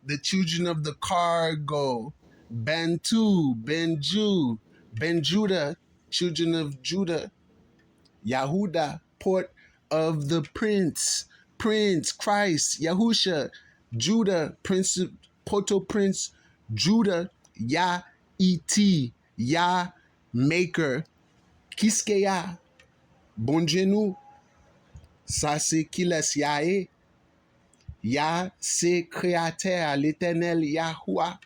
the children of the cargo, Bantu, Benju, Benjuda, children of Judah, Yahuda, port of the Prince, Christ, Yahusha, Judah, Prince, Prince, Judah, Yah, E.T., Yah, Maker, Kiskeya, Bonjenou, ça c'est qui laisse Yahé, Yah, c'est créateur, l'éternel Yahuwah.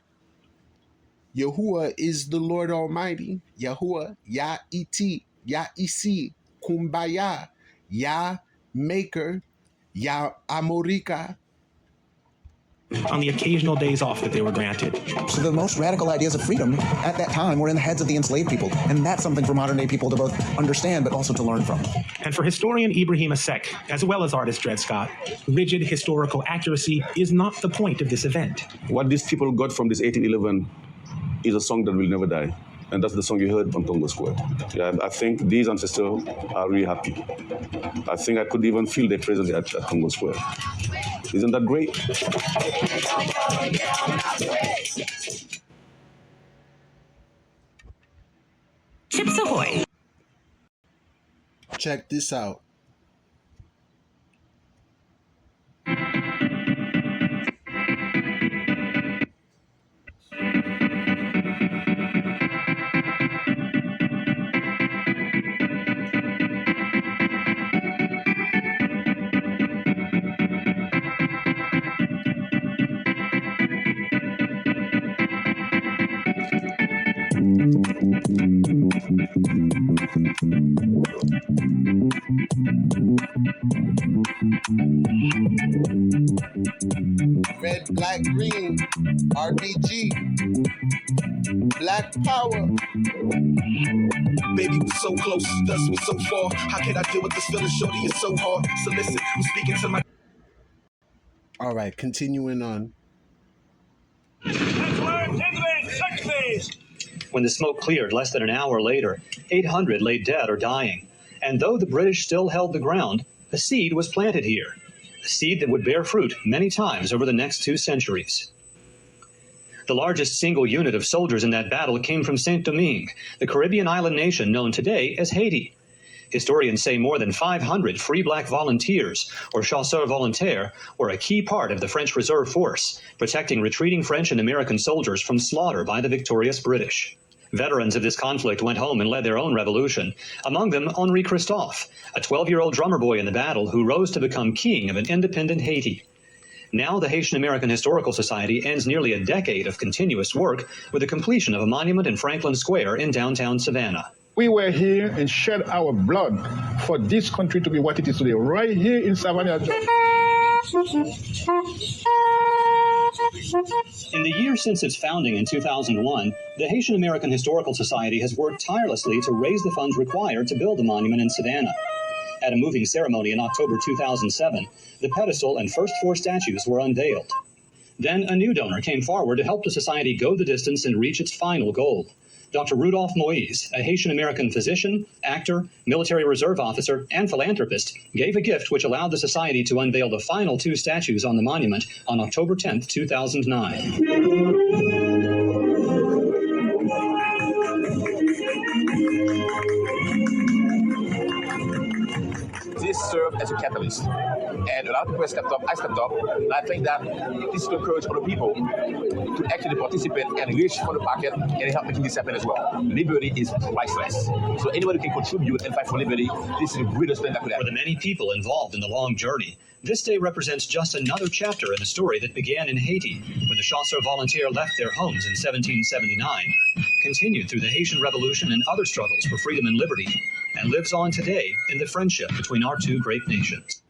Yahuwah is the Lord Almighty. Yahuwah, Yah E.T., Yah E.C., Kumbaya, Yah Maker, Yah Amorika. On the occasional days off that they were granted. So the most radical ideas of freedom at that time were in the heads of the enslaved people. And that's something for modern day people to both understand but also to learn from. And for historian Ibrahim Asek, as well as artist Dred Scott, rigid historical accuracy is not the point of this event. What these people got from this 1811 is a song that will never die. And that's the song you heard on Congo Square. Yeah, I think these ancestors are really happy. I think I could even feel their presence at Congo Square. Isn't that great? Chips Ahoy! Check this out. Red, black, green, RBG, Black Power. Baby, we're so close, thus we're so far. How can I deal with this feeling, shorty? It's so hard. So listen, I'm speaking to my... All right, continuing on. When the smoke cleared less than an hour later, 800 lay dead or dying. And though the British still held the ground, a seed was planted here. A seed that would bear fruit many times over the next 2 centuries. The largest single unit of soldiers in that battle came from Saint-Domingue, the Caribbean island nation known today as Haiti. Historians say more than 500 free black volunteers, or chasseurs volontaires, were a key part of the French Reserve Force, protecting retreating French and American soldiers from slaughter by the victorious British. Veterans of this conflict went home and led their own revolution, among them Henri Christophe, a 12-year-old drummer boy in the battle who rose to become king of an independent Haiti. Now the Haitian American Historical Society ends nearly a decade of continuous work with the completion of a monument in Franklin Square in downtown Savannah. We were here and shed our blood for this country to be what it is today, right here in Savannah. In the year since its founding in 2001, the Haitian American Historical Society has worked tirelessly to raise the funds required to build the monument in Savannah. At a moving ceremony in October 2007, the pedestal and first 4 statues were unveiled. Then a new donor came forward to help the society go the distance and reach its final goal. Dr. Rudolph Moise, a Haitian-American physician, actor, military reserve officer, and philanthropist, gave a gift which allowed the society to unveil the final 2 statues on the monument on October 10, 2009. This served as a catalyst. And a lot of people stepped up, I stepped up, and I think that this will encourage other people to actually participate and reach for the pocket and help making this happen as well. Liberty is priceless. So anyone who can contribute and fight for liberty, this is the greatest thing that could happen. For the many people involved in the long journey, this day represents just another chapter in the story that began in Haiti when the chasseurs volontaires left their homes in 1779, continued through the Haitian Revolution and other struggles for freedom and liberty, and lives on today in the friendship between our 2 great nations.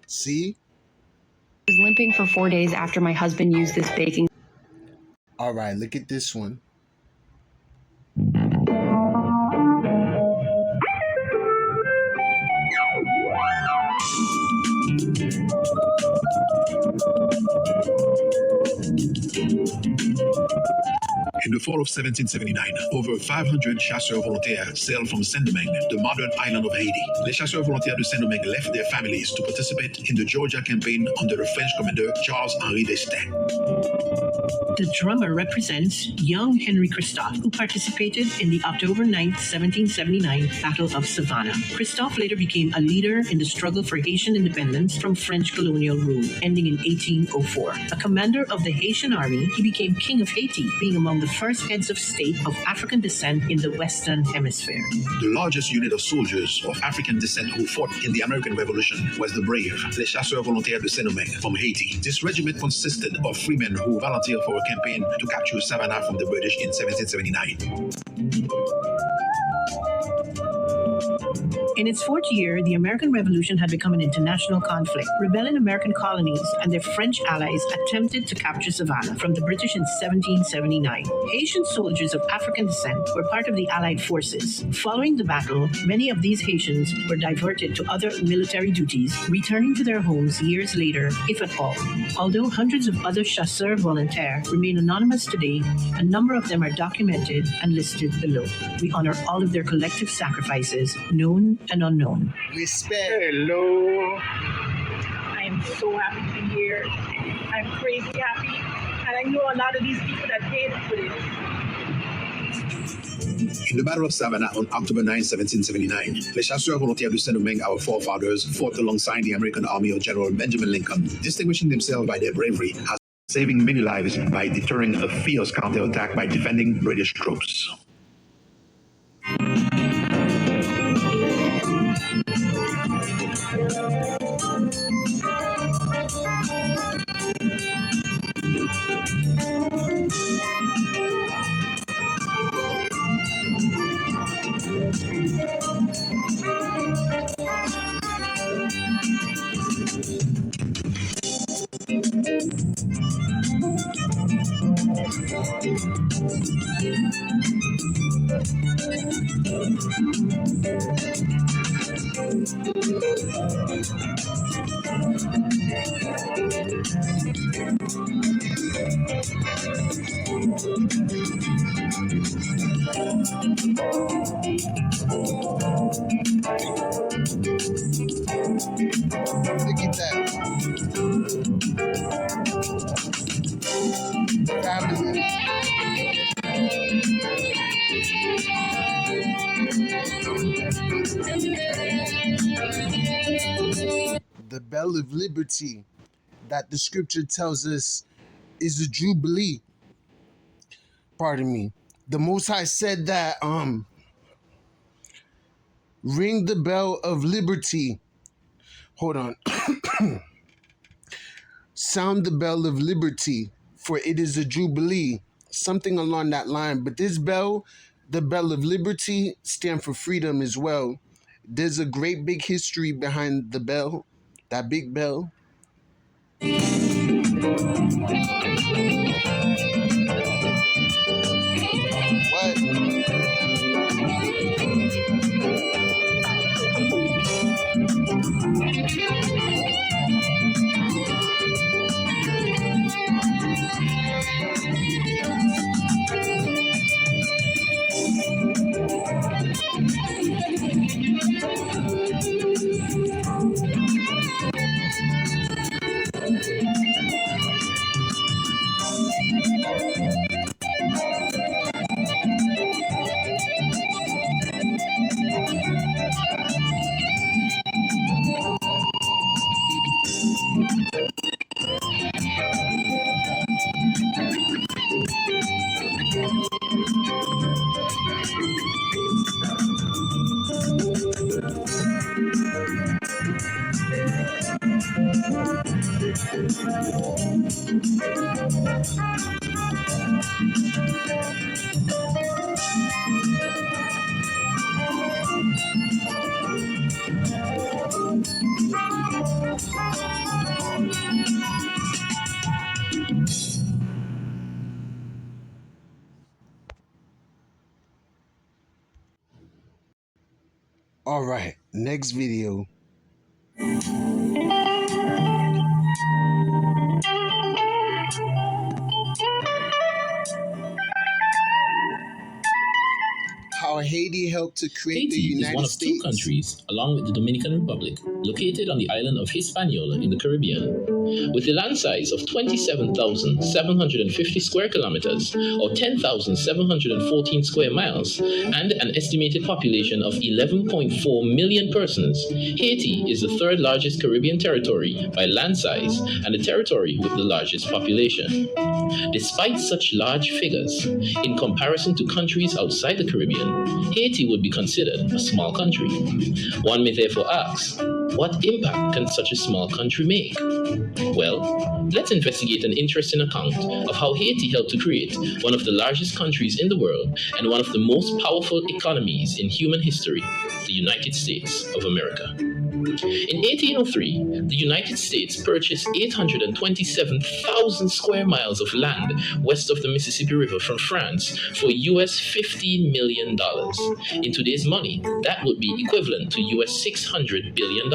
See? I was limping for 4 days after my husband used this baking. All right, look at this one. In the fall of 1779, over 500 chasseurs volontaires sailed from Saint-Domingue, the modern island of Haiti. Les chasseurs volontaires de Saint-Domingue left their families to participate in the Georgia campaign under the French commander Charles-Henri d'Estaing. The drummer represents young Henry Christophe, who participated in the October 9th, 1779 Battle of Savannah. Christophe later became a leader in the struggle for Haitian independence from French colonial rule, ending in 1804. A commander of the Haitian army, he became King of Haiti, being among the first heads of state of African descent in the Western Hemisphere. The largest unit of soldiers of African descent who fought in the American Revolution was the brave Les Chasseurs Volontaires de Saint-Domingue from Haiti. This regiment consisted of freemen who volunteered for a campaign to capture Savannah from the British in 1779. In its fourth year, the American Revolution had become an international conflict. Rebelling American colonies and their French allies attempted to capture Savannah from the British in 1779. Haitian soldiers of African descent were part of the Allied forces. Following the battle, many of these Haitians were diverted to other military duties, returning to their homes years later, if at all. Although hundreds of other chasseurs volontaires remain anonymous today, a number of them are documented and listed below. We honor all of their collective sacrifices, known and unknown. Respect. Hello. I am so happy to be here. I'm crazy happy. And I know a lot of these people that paid for this. In the Battle of Savannah on October 9, 1779, Les Chasseurs Volontaires du Saint-Domingue, our forefathers, fought alongside the American army of General Benjamin Lincoln, distinguishing themselves by their bravery, saving many lives by deterring a fierce counterattack by defending British troops. Look at that. Fabulous. The bell of liberty that the scripture tells us is a jubilee. Pardon me. The Most High said that ring the bell of liberty. Hold on. Sound the bell of liberty, for it is a jubilee. Something along that line. But this bell, the bell of liberty, stand for freedom as well. There's a great big history behind the bell, that big bell. What? All right, next video. How Haiti helped to create the Haiti is United one of States. two countries, along with the Dominican Republic, located on the island of Hispaniola in the Caribbean. With a land size of 27,750 square kilometers, or 10,714 square miles, and an estimated population of 11.4 million persons, Haiti is the third largest Caribbean territory by land size and the territory with the largest population. Despite such large figures, in comparison to countries outside the Caribbean, Haiti would be considered a small country. One may therefore ask, what impact can such a small country make? Well, let's investigate an interesting account of how Haiti helped to create one of the largest countries in the world and one of the most powerful economies in human history, the United States of America. In 1803, the United States purchased 827,000 square miles of land west of the Mississippi River from France for US $15 million. In today's money, that would be equivalent to US $600 billion.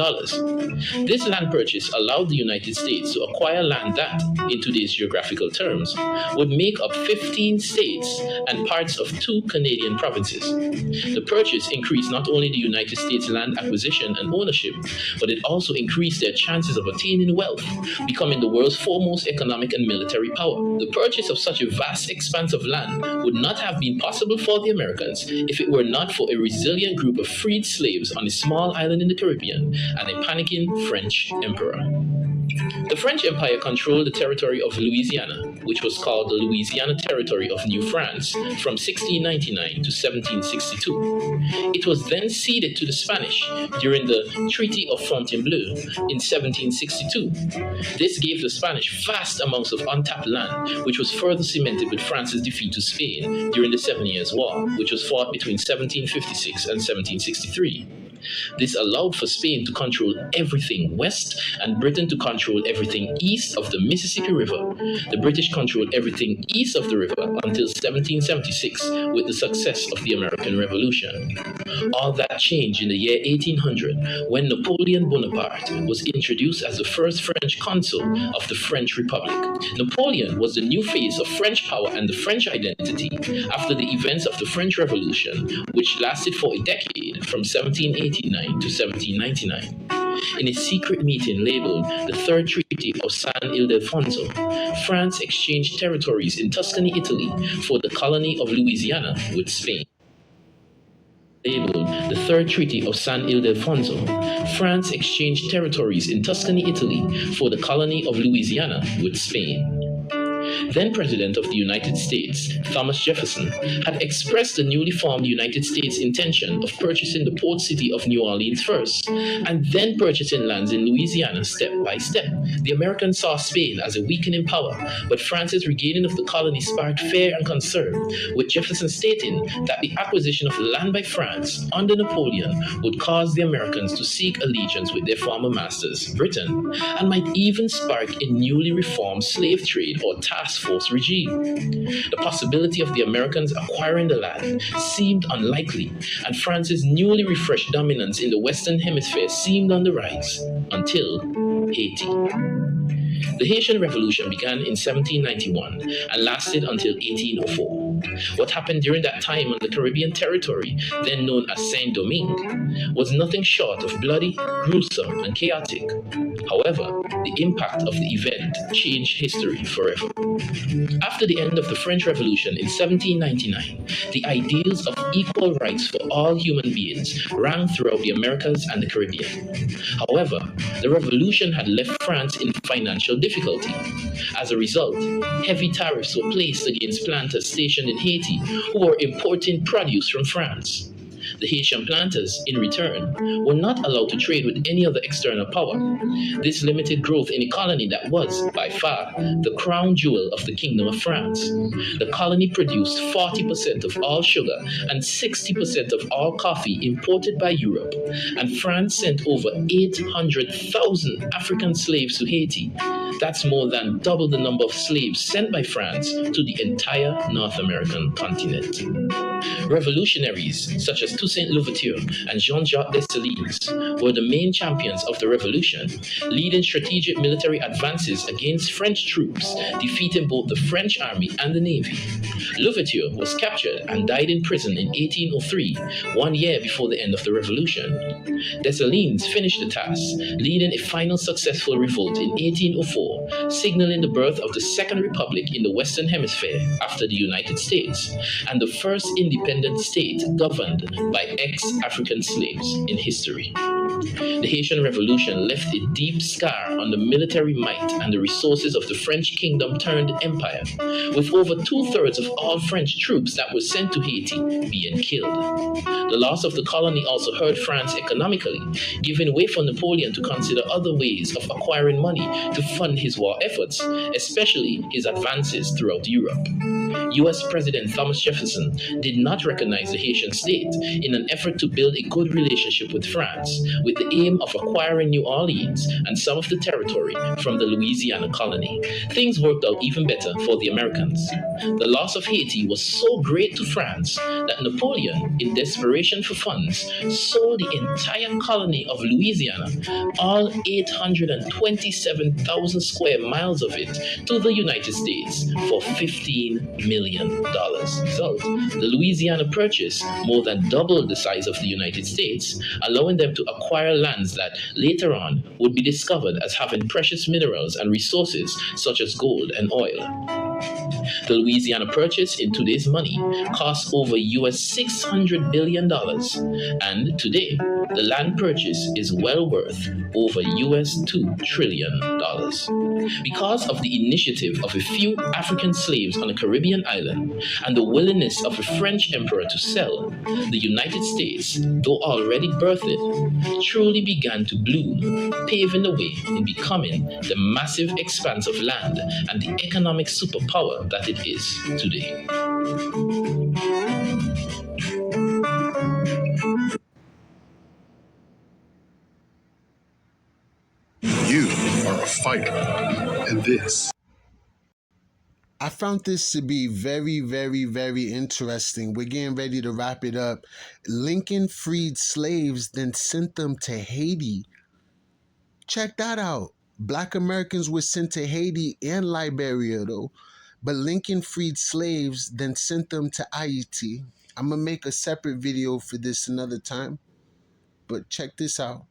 This land purchase allowed the United States to acquire land that, in today's geographical terms, would make up 15 states and parts of 2 Canadian provinces. The purchase increased not only the United States land acquisition and ownership, but it also increased their chances of attaining wealth, becoming the world's foremost economic and military power. The purchase of such a vast expanse of land would not have been possible for the Americans if it were not for a resilient group of freed slaves on a small island in the Caribbean and a panicking French emperor. The French Empire controlled the territory of Louisiana, which was called the Louisiana Territory of New France, from 1699 to 1762. It was then ceded to the Spanish during the Treaty of Fontainebleau in 1762. This gave the Spanish vast amounts of untapped land, which was further cemented with France's defeat to Spain during the 7 Years' War, which was fought between 1756 and 1763. This allowed for Spain to control everything west and Britain to control everything east of the Mississippi River. The British controlled everything east of the river until 1776 with the success of the American Revolution. All that changed in the year 1800 when Napoleon Bonaparte was introduced as the first French consul of the French Republic. Napoleon was the new face of French power and the French identity after the events of the French Revolution, which lasted for a decade from 1789 to 1799. In a secret meeting labeled the Third Treaty of San Ildefonso, France exchanged territories in Tuscany, Italy for the colony of Louisiana with Spain. Labeled the Third Treaty of San Ildefonso, France exchanged territories in Tuscany, Italy for the colony of Louisiana with Spain. Then President of the United States, Thomas Jefferson, had expressed the newly formed United States intention of purchasing the port city of New Orleans first, and then purchasing lands in Louisiana step by step. The Americans saw Spain as a weakening power, but France's regaining of the colony sparked fear and concern, with Jefferson stating that the acquisition of land by France under Napoleon would cause the Americans to seek allegiance with their former masters, Britain, and might even spark a newly reformed slave trade or task force regime. The possibility of the Americans acquiring the land seemed unlikely, and France's newly refreshed dominance in the Western Hemisphere seemed on the rise, until Haiti. The Haitian Revolution began in 1791 and lasted until 1804. What happened during that time on the Caribbean territory, then known as Saint-Domingue, was nothing short of bloody, gruesome, and chaotic. However, the impact of the event changed history forever. After the end of the French Revolution in 1799, the ideals of equal rights for all human beings rang throughout the Americas and the Caribbean. However, the revolution had left France in financial difficulty. As a result, heavy tariffs were placed against planters stationed in Haiti who were importing produce from France. The Haitian planters, in return, were not allowed to trade with any other external power. This limited growth in a colony that was, by far, the crown jewel of the Kingdom of France. The colony produced 40% of all sugar and 60% of all coffee imported by Europe, and France sent over 800,000 African slaves to Haiti. That's more than double the number of slaves sent by France to the entire North American continent. Revolutionaries such as Toussaint Louverture and Jean-Jacques Dessalines were the main champions of the revolution, leading strategic military advances against French troops, defeating both the French army and the navy. Louverture was captured and died in prison in 1803, 1 year before the end of the revolution. Dessalines finished the task, leading a final successful revolt in 1804, signaling the birth of the Second Republic in the Western Hemisphere after the United States, and the first independent state governed by ex-African slaves in history. The Haitian Revolution left a deep scar on the military might and the resources of the French kingdom turned empire, with over 2/3 of all French troops that were sent to Haiti being killed. The loss of the colony also hurt France economically, giving way for Napoleon to consider other ways of acquiring money to fund his war efforts, especially his advances throughout Europe. US President Thomas Jefferson did not recognize the Haitian state in an effort to build a good relationship with France, with the aim of acquiring New Orleans and some of the territory from the Louisiana colony. Things worked out even better for the Americans. The loss of Haiti was so great to France that Napoleon, in desperation for funds, sold the entire colony of Louisiana, all 827,000 square miles of it, to the United States for $15 million. Result, the Louisiana Purchase more than doubled the size of the United States, allowing them to acquire lands that later on would be discovered as having precious minerals and resources such as gold and oil. The Louisiana Purchase in today's money costs over US $600 billion, and today the land purchase is well worth over US $2 trillion. Because of the initiative of a few African slaves on a Caribbean island and the willingness of a French emperor to sell, the United States, though already birthed, truly began to bloom, paving the way in becoming the massive expanse of land and the economic superpower that it is today. You are a fighter, and this. I found this to be very, very, very interesting. We're getting ready to wrap it up. Lincoln freed slaves, then sent them to Haiti. Check that out. Black Americans were sent to Haiti and Liberia, though. But Lincoln freed slaves, then sent them to Haiti. I'm going to make a separate video for this another time. But check this out.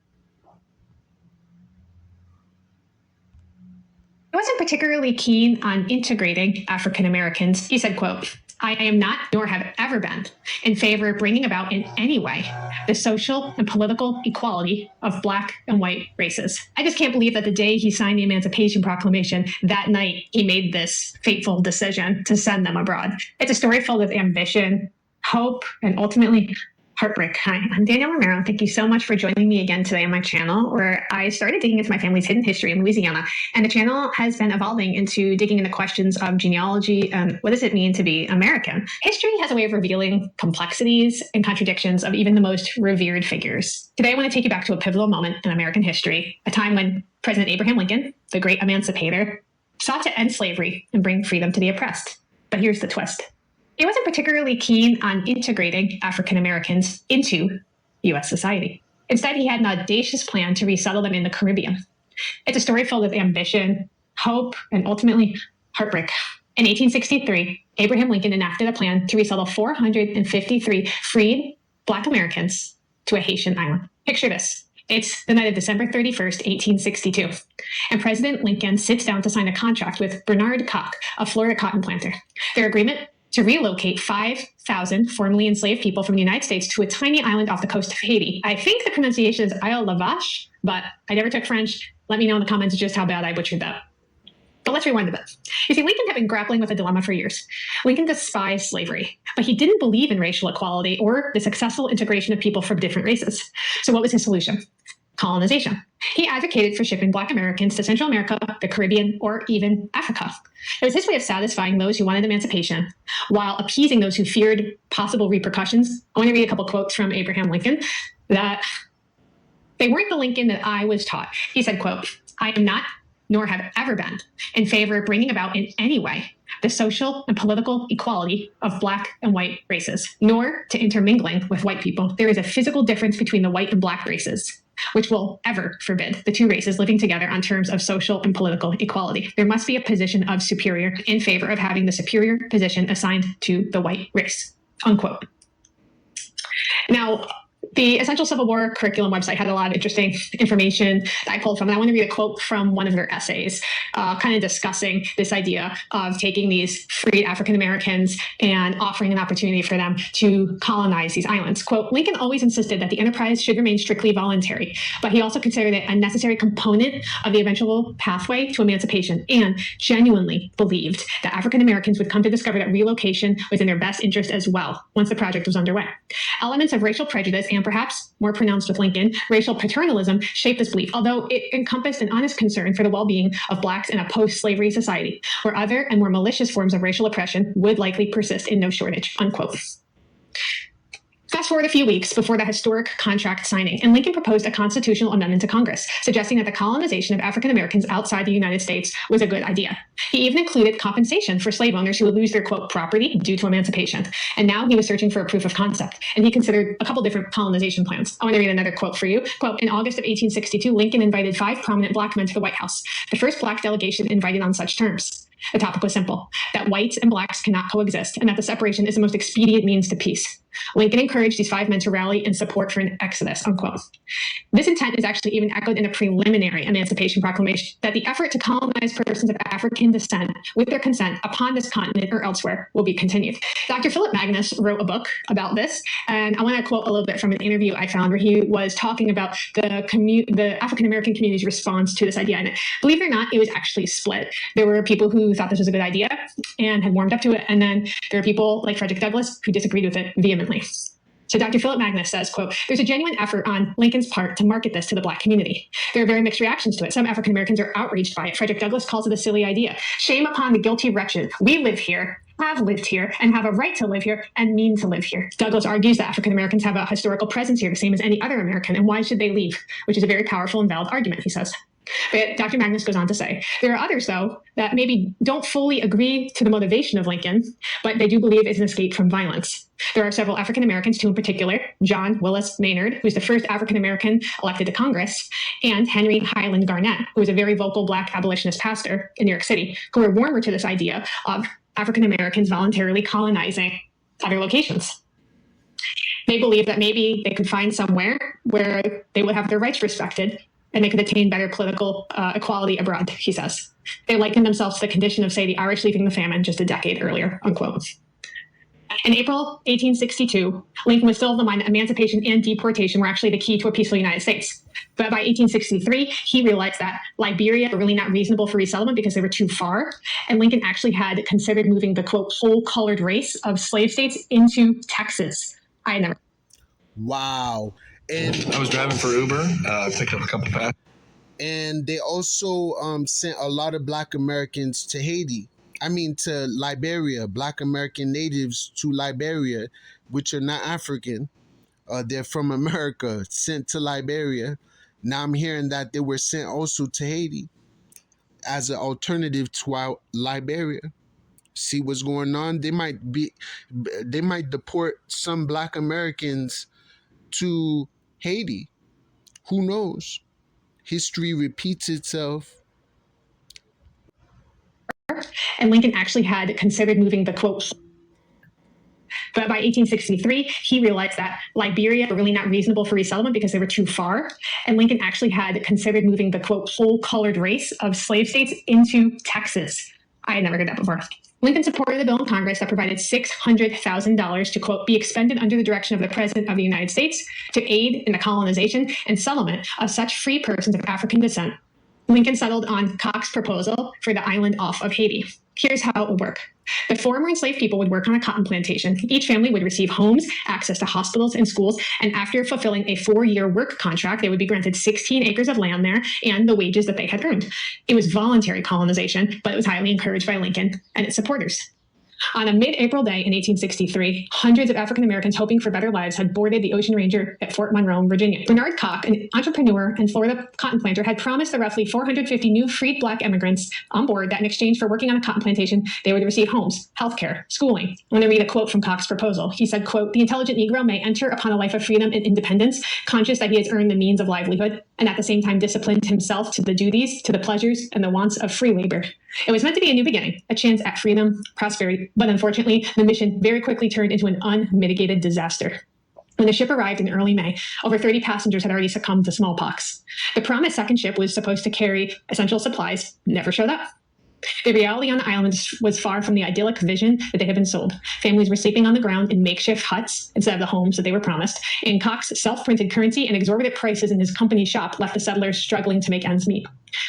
He wasn't particularly keen on integrating African Americans. He said, quote, "I am not, nor have ever been, in favor of bringing about in any way the social and political equality of Black and white races. I just can't believe that the day he signed the Emancipation Proclamation, that night he made this fateful decision to send them abroad. It's a story filled with ambition, hope, and ultimately heartbreak." Hi, I'm Danielle Romero. Thank you so much for joining me again today on my channel, where I started digging into my family's hidden history in Louisiana. And the channel has been evolving into digging into questions of genealogy and what does it mean to be American. History has a way of revealing complexities and contradictions of even the most revered figures. Today, I want to take you back to a pivotal moment in American history, a time when President Abraham Lincoln, the great emancipator, sought to end slavery and bring freedom to the oppressed. But here's the twist. He wasn't particularly keen on integrating African Americans into U.S. society. Instead, he had an audacious plan to resettle them in the Caribbean. It's a story filled with ambition, hope, and ultimately heartbreak. In 1863, Abraham Lincoln enacted a plan to resettle 453 freed Black Americans to a Haitian island. Picture this. It's the night of December 31st, 1862, and President Lincoln sits down to sign a contract with Bernard Koch, a Florida cotton planter. Their agreement? To relocate 5,000 formerly enslaved people from the United States to a tiny island off the coast of Haiti. I think the pronunciation is Isle la Vache, but I never took French. Let me know in the comments just how bad I butchered that. But let's rewind a bit. You see, Lincoln had been grappling with a dilemma for years. Lincoln despised slavery, but he didn't believe in racial equality or the successful integration of people from different races. So what was his solution? Colonization. He advocated for shipping Black Americans to Central America, the Caribbean, or even Africa. It was his way of satisfying those who wanted emancipation while appeasing those who feared possible repercussions. I want to read a couple quotes from Abraham Lincoln that they weren't the Lincoln that I was taught. He said, quote, "I am not, nor have ever been, in favor of bringing about in any way the social and political equality of black and white races, nor to intermingling with white people. There is a physical difference between the white and black races, which will ever forbid the two races living together on terms of social and political equality. There must be a position of superior in favor of having the superior position assigned to the white race, unquote. Now, the Essential Civil War curriculum website had a lot of interesting information that I pulled from. And I want to read a quote from one of their essays, kind of discussing this idea of taking these freed African Americans and offering an opportunity for them to colonize these islands. Quote, Lincoln always insisted that the enterprise should remain strictly voluntary, but he also considered it a necessary component of the eventual pathway to emancipation and genuinely believed that African Americans would come to discover that relocation was in their best interest as well once the project was underway. Elements of racial prejudice and perhaps more pronounced with Lincoln, racial paternalism shaped this belief, although it encompassed an honest concern for the well-being of blacks in a post-slavery society, where other and more malicious forms of racial oppression would likely persist in no shortage, unquote. Fast forward a few weeks before the historic contract signing, and Lincoln proposed a constitutional amendment to Congress, suggesting that the colonization of African Americans outside the United States was a good idea. He even included compensation for slave owners who would lose their, quote, property due to emancipation. And now he was searching for a proof of concept, and he considered a couple different colonization plans. I want to read another quote for you. Quote, in August of 1862, Lincoln invited 5 prominent black men to the White House, the first black delegation invited on such terms. The topic was simple, that whites and blacks cannot coexist, and that the separation is the most expedient means to peace. Lincoln encouraged these 5 men to rally in support for an exodus, unquote. This intent is actually even echoed in a preliminary Emancipation Proclamation, that the effort to colonize persons of African descent with their consent upon this continent or elsewhere will be continued. Dr. Philip Magnus wrote a book about this, and I want to quote a little bit from an interview I found where he was talking about the African-American community's response to this idea. And believe it or not, it was actually split. There were people who thought this was a good idea and had warmed up to it, and then there are people like Frederick Douglass who disagreed with it vehemently. So Dr. Philip Magnus says, quote, there's a genuine effort on Lincoln's part to market this to the black community. There are very mixed reactions to it. Some African Americans are outraged by it. Frederick Douglass calls it a silly idea. Shame upon the guilty wretches. We live here, have lived here, and have a right to live here, and mean to live here. Douglass argues that African Americans have a historical presence here, the same as any other American, and why should they leave? Which is a very powerful and valid argument, he says. But Dr. Magnus goes on to say, there are others, though, that maybe don't fully agree to the motivation of Lincoln, but they do believe it's an escape from violence. There are several African Americans, 2 in particular, John Willis Maynard, who's the first African American elected to Congress, and Henry Highland Garnett, who was a very vocal black abolitionist pastor in New York City, who were warmer to this idea of African Americans voluntarily colonizing other locations. They believe that maybe they could find somewhere where they would have their rights respected and they could attain better political equality abroad, he says. They liken themselves to the condition of, say, the Irish leaving the famine just a decade earlier, unquote. In April 1862, Lincoln was still of the mind that emancipation and deportation were actually the key to a peaceful United States. But by 1863, he realized that Liberia were really not reasonable for resettlement because they were too far. And Lincoln actually had considered moving the, quote, full-colored race of slave states into Texas. I had never. Wow. And I was driving for Uber, picked up a couple passengers. And they also sent a lot of Black Americans to Haiti. I mean, to Liberia, Black American natives to Liberia, which are not African. They're from America, sent to Liberia. Now I'm hearing that they were sent also to Haiti as an alternative to Liberia. See what's going on? They might deport some Black Americans to Haiti. Who knows? History repeats itself. And Lincoln actually had considered moving the, quote, but by 1863, he realized that Liberia were really not reasonable for resettlement because they were too far. And Lincoln actually had considered moving the, quote, full-colored race of slave states into Texas. I had never heard that before. Lincoln supported a bill in Congress that provided $600,000 to, quote, be expended under the direction of the President of the United States to aid in the colonization and settlement of such free persons of African descent. Lincoln settled on Cox's proposal for the island off of Haiti. Here's how it would work. The former enslaved people would work on a cotton plantation. Each family would receive homes, access to hospitals and schools, and after fulfilling a 4-year work contract, they would be granted 16 acres of land there and the wages that they had earned. It was voluntary colonization, but it was highly encouraged by Lincoln and its supporters. On a mid-April day in 1863, hundreds of African Americans hoping for better lives had boarded the Ocean Ranger at Fort Monroe, Virginia. Bernard Koch, an entrepreneur and Florida cotton planter, had promised the roughly 450 new freed black immigrants on board that in exchange for working on a cotton plantation, they would receive homes, healthcare, schooling. I'm going to read a quote from Koch's proposal. He said, quote, "The intelligent Negro may enter upon a life of freedom and independence, conscious that he has earned the means of livelihood, and at the same time disciplined himself to the duties, to the pleasures, and the wants of free labor. It was meant to be a new beginning, a chance at freedom, prosperity, but unfortunately, the mission very quickly turned into an unmitigated disaster. When the ship arrived in early May, over 30 passengers had already succumbed to smallpox. The promised second ship was supposed to carry essential supplies, never showed up. The reality on the island was far from the idyllic vision that they had been sold. Families were sleeping on the ground in makeshift huts instead of the homes that they were promised. And Koch's self-printed currency and exorbitant prices in his company's shop left the settlers struggling to make ends meet.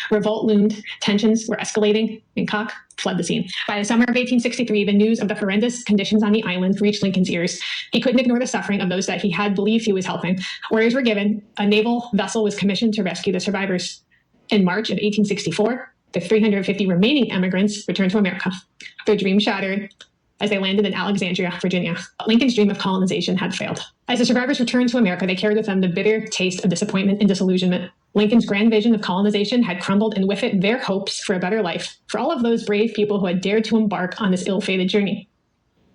Revolt loomed, tensions were escalating, and Koch fled the scene. By the summer of 1863, the news of the horrendous conditions on the island reached Lincoln's ears. He couldn't ignore the suffering of those that he had believed he was helping. Orders were given. A naval vessel was commissioned to rescue the survivors. In March of 1864, the 350 remaining immigrants returned to America. Their dream shattered as they landed in Alexandria, Virginia. Lincoln's dream of colonization had failed. As the survivors returned to America, they carried with them the bitter taste of disappointment and disillusionment. Lincoln's grand vision of colonization had crumbled, and with it, their hopes for a better life for all of those brave people who had dared to embark on this ill-fated journey.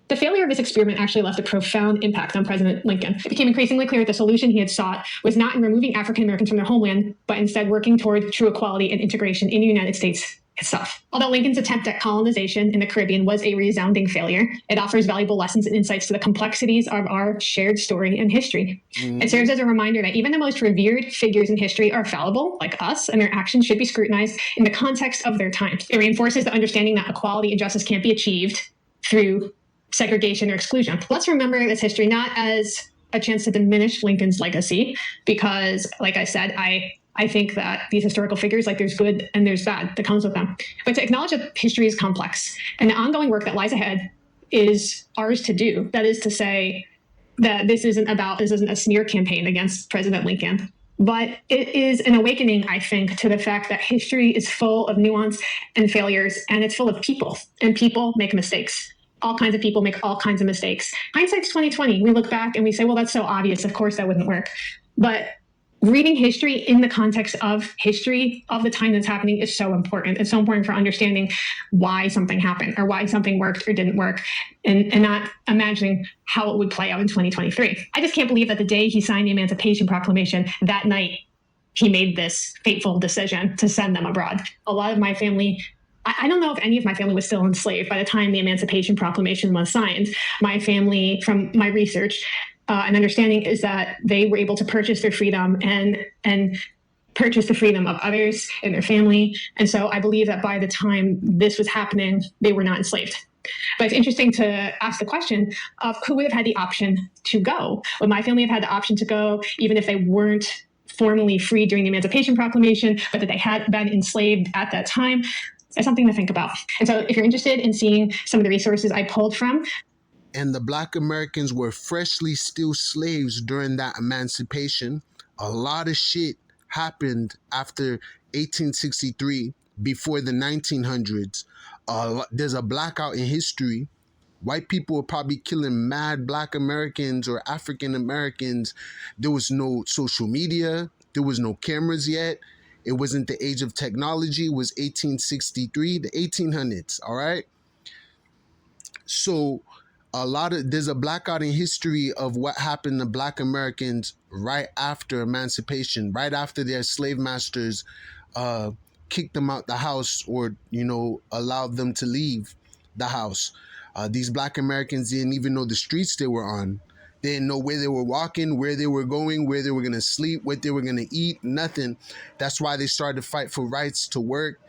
The failure of this experiment actually left a profound impact on President Lincoln. It became increasingly clear that the solution he had sought was not in removing African Americans from their homeland, but instead working toward true equality and integration in the United States itself. Although Lincoln's attempt at colonization in the Caribbean was a resounding failure, it offers valuable lessons and insights to the complexities of our shared story and history. It serves as a reminder that even the most revered figures in history are fallible, like us, and their actions should be scrutinized in the context of their times. It reinforces the understanding that equality and justice can't be achieved through segregation or exclusion. Let's remember this history not as a chance to diminish Lincoln's legacy, because, like I said, I think that these historical figures, like there's good and there's bad that comes with them, but to acknowledge that history is complex and the ongoing work that lies ahead is ours to do. That is to say that this isn't a smear campaign against President Lincoln, but it is an awakening, I think, to the fact that history is full of nuance and failures, and it's full of people, and people make mistakes. All kinds of people make all kinds of mistakes. Hindsight's 20/20. We look back and we say, well, that's so obvious. Of course that wouldn't work. But reading history in the context of history of the time that's happening is so important. It's so important for understanding why something happened or why something worked or didn't work, and not imagining how it would play out in 2023. I just can't believe that the day he signed the Emancipation Proclamation, that night, he made this fateful decision to send them abroad. A lot of my family, I don't know if any of my family was still enslaved by the time the Emancipation Proclamation was signed. My family, from my research and understanding, is that they were able to purchase their freedom and purchase the freedom of others in their family. And so I believe that by the time this was happening, they were not enslaved. But it's interesting to ask the question of who would have had the option to go. Would my family have had the option to go even if they weren't formally free during the Emancipation Proclamation, but that they had been enslaved at that time? It's something to think about. And so if you're interested in seeing some of the resources I pulled from. And the Black Americans were freshly still slaves during that emancipation. A lot of shit happened after 1863, before the 1900s. There's a blackout in history. White people were probably killing mad Black Americans or African Americans. There was no social media. There was no cameras yet. It wasn't the age of technology. It was 1863, the 1800s, all right? So there's a blackout in history of what happened to Black Americans right after emancipation, right after their slave masters kicked them out the house or, allowed them to leave the house. These Black Americans didn't even know the streets they were on. They didn't know where they were walking, where they were going, where they were going to sleep, what they were going to eat, nothing. That's why they started to fight for rights to work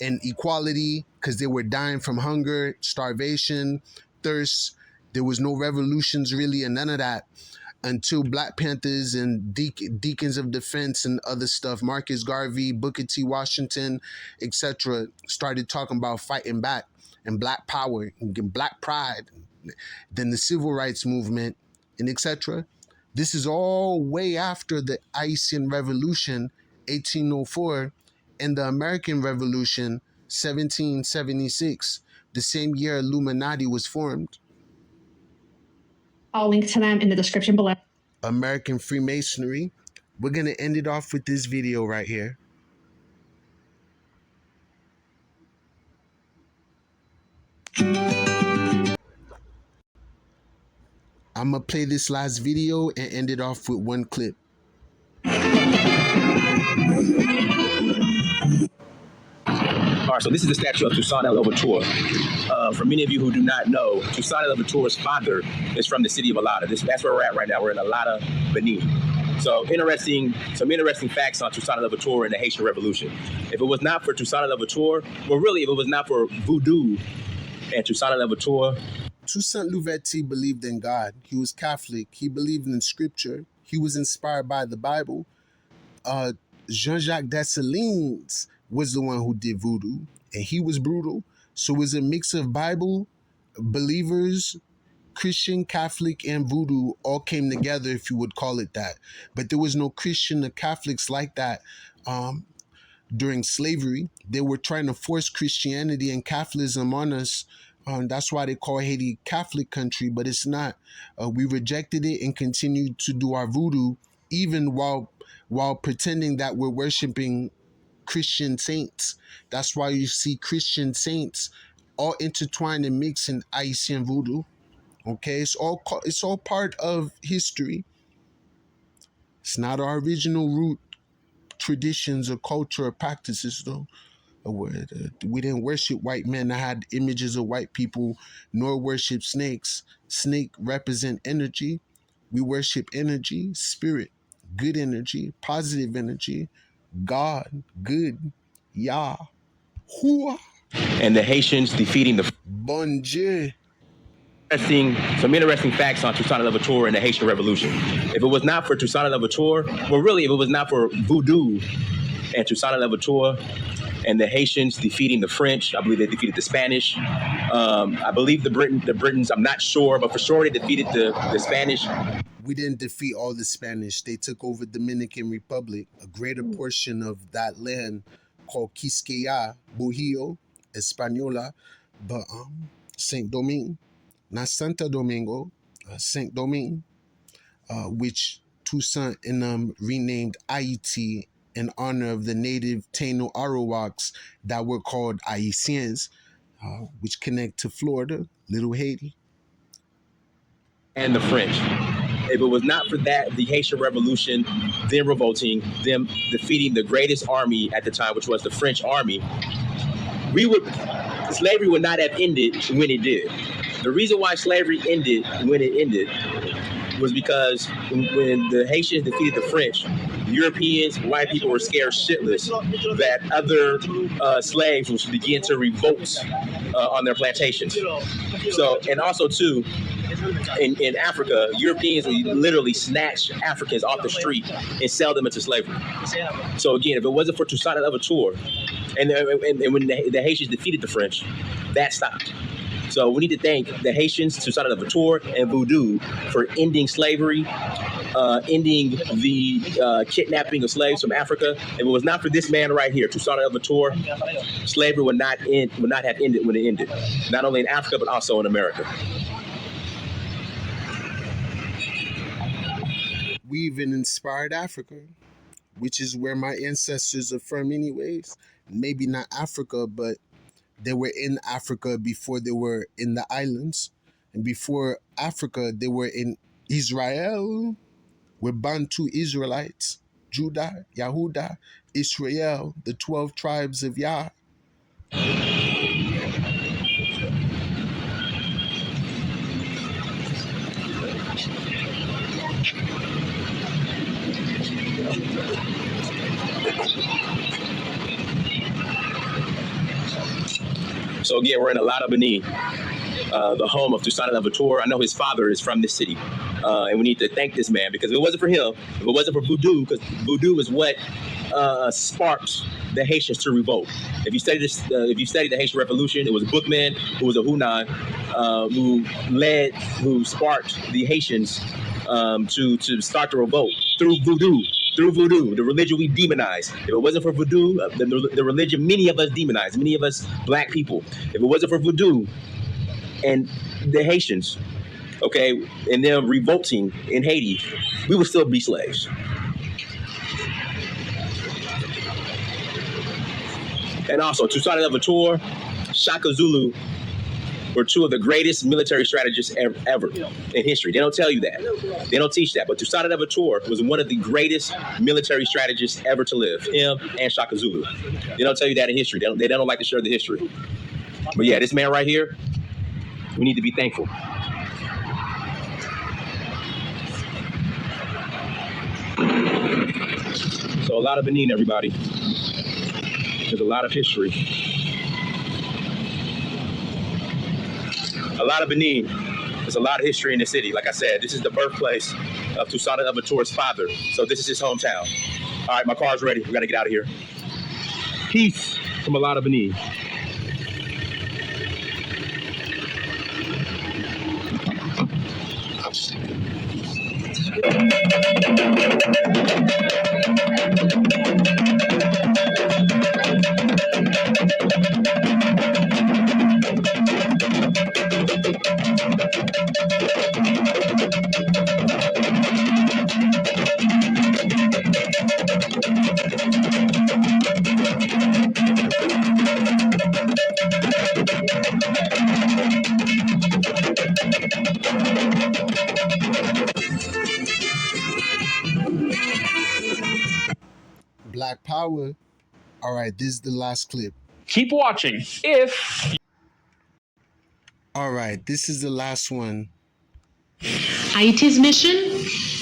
and equality, because they were dying from hunger, starvation, thirst. There was no revolutions really and none of that until Black Panthers and Deacons of Defense and other stuff, Marcus Garvey, Booker T. Washington, etc., started talking about fighting back and Black power and Black pride. Then the Civil Rights Movement, and etc. This is all way after the Ayisyen Revolution, 1804, and the American Revolution, 1776, the same year Illuminati was formed. I'll link to them in the description below. American Freemasonry. We're going to end it off with this video right here. I'm going to play this last video and end it off with one clip. All right, so this is the statue of Toussaint Louverture. For many of you who do not know, Toussaint Louverture's father is from the city of Alada. That's where we're at right now. We're in Alada, Benin. So some interesting facts on Toussaint Louverture and the Haitian Revolution. If it was not for Toussaint Louverture, well, really, if it was not for voodoo and Toussaint Louverture. Toussaint Louverture believed in God. He was Catholic. He believed in scripture. He was inspired by the Bible. Jean-Jacques Dessalines was the one who did voodoo, and he was brutal. So it was a mix of Bible believers, Christian, Catholic, and voodoo all came together, if you would call it that. But there was no Christian or Catholics like that during slavery. They were trying to force Christianity and Catholicism on us. That's why they call Haiti Catholic country, but it's not. We rejected it and continued to do our voodoo, even while pretending that we're worshiping Christian saints. That's why you see Christian saints all intertwined and mixed in Ayitian voodoo. Okay, it's all part of history. It's not our original root traditions or culture or practices, though. We didn't worship white men that had images of white people, nor worship snakes. Snake represent energy. We worship energy, spirit, good energy, positive energy, God, good, Yah, Hua. And the Haitians defeating the Bon Dieu. Some interesting facts on Toussaint Louverture and the Haitian Revolution. If it was not for Toussaint Louverture, well, really, if it was not for voodoo and Toussaint Louverture and the Haitians defeating the French, I believe they defeated the Spanish. I believe the Britons, I'm not sure, but for sure they defeated the Spanish. We didn't defeat all the Spanish. They took over Dominican Republic, a greater portion of that land called Quisqueya, Bujio, Española, but Saint Domingue, not Santo Domingo, Saint Domingue, which Toussaint and them renamed Ayiti in honor of the native Taino Arawaks that were called Ayisiens, which connect to Florida, Little Haiti. And the French. If it was not for that, the Haitian Revolution, them revolting, them defeating the greatest army at the time, which was the French army, slavery would not have ended when it did. The reason why slavery ended when it ended was because when the Haitians defeated the French, Europeans, white people were scared shitless that other slaves would begin to revolt on their plantations. So, and also too, in Africa, Europeans would literally snatch Africans off the street and sell them into slavery. So again, if it wasn't for Toussaint Louverture, and when the Haitians defeated the French, that stopped. So we need to thank the Haitians, Toussaint Louverture, and voodoo for ending slavery, ending the kidnapping of slaves from Africa. If it was not for this man right here, Toussaint Louverture, slavery would not have ended when it ended. Not only in Africa, but also in America. We even inspired Africa, which is where my ancestors are from anyways. Maybe not Africa, but they were in Africa before they were in the islands. And before Africa, they were in Israel. We're Bantu Israelites, Judah, Yahudah, Israel, the 12 tribes of Yah. So again, we're in Alada, Benin, the home of Toussaint Louverture. I know his father is from this city, and we need to thank this man, because if it wasn't for him, if it wasn't for voodoo, because voodoo is what sparked the Haitians to revolt. If you study the Haitian Revolution, it was a bookman who was a Hunan who sparked the Haitians to start the revolt through voodoo. through voodoo, the religion we demonize. If it wasn't for voodoo, the religion many of us demonize, many of us black people. If it wasn't for voodoo and the Haitians, okay, and them revolting in Haiti, we would still be slaves. And also, Toussaint Louverture, Shaka Zulu were two of the greatest military strategists ever in history. They don't tell you that. They don't teach that. But Toussaint Louverture was one of the greatest military strategists ever to live. Him and Shaka Zulu. They don't tell you that in history. They don't like to share the history. But yeah, this man right here, we need to be thankful. So a lot of Benin, everybody. There's a lot of history. A lot of Benin. There's a lot of history in the city. Like I said, this is the birthplace of Toussaint Louverture's father. So this is his hometown. All right, my car's ready. We got to get out of here. Peace from a lot of Benin. Black Power. All right, this is the last clip. Keep watching. All right, this is the last one. Haiti's mission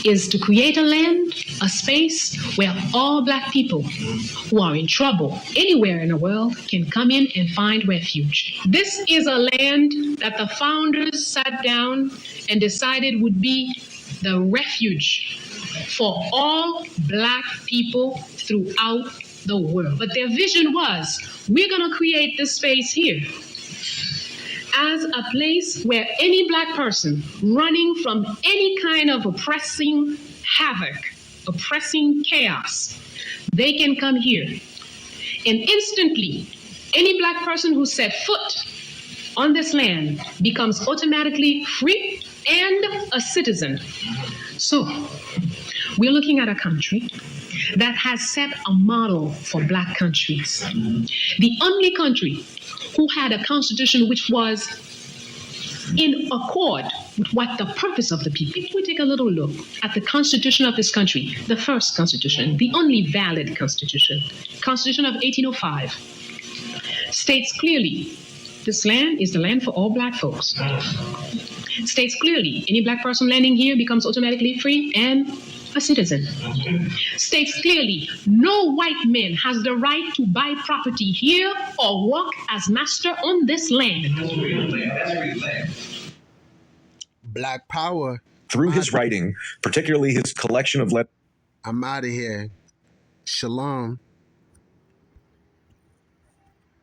is to create a land, a space where all Black people who are in trouble anywhere in the world can come in and find refuge. This is a land that the founders sat down and decided would be the refuge for all Black people throughout the world. But their vision was, we're going to create this space here as a place where any Black person running from any kind of oppressing havoc, oppressing chaos, they can come here. And instantly, any Black person who set foot on this land becomes automatically free and a citizen. So, we're looking at a country that has set a model for Black countries. The only country who had a constitution which was in accord with what the purpose of the people. If we take a little look at the constitution of this country, the first constitution, the only valid constitution, Constitution of 1805, states clearly, this land is the land for all Black folks. States clearly, any Black person landing here becomes automatically free and a citizen. States clearly, no white man has the right to buy property here or work as master on this land. Black Power. Through his writing, particularly his collection of letters. I'm out of here. Shalom.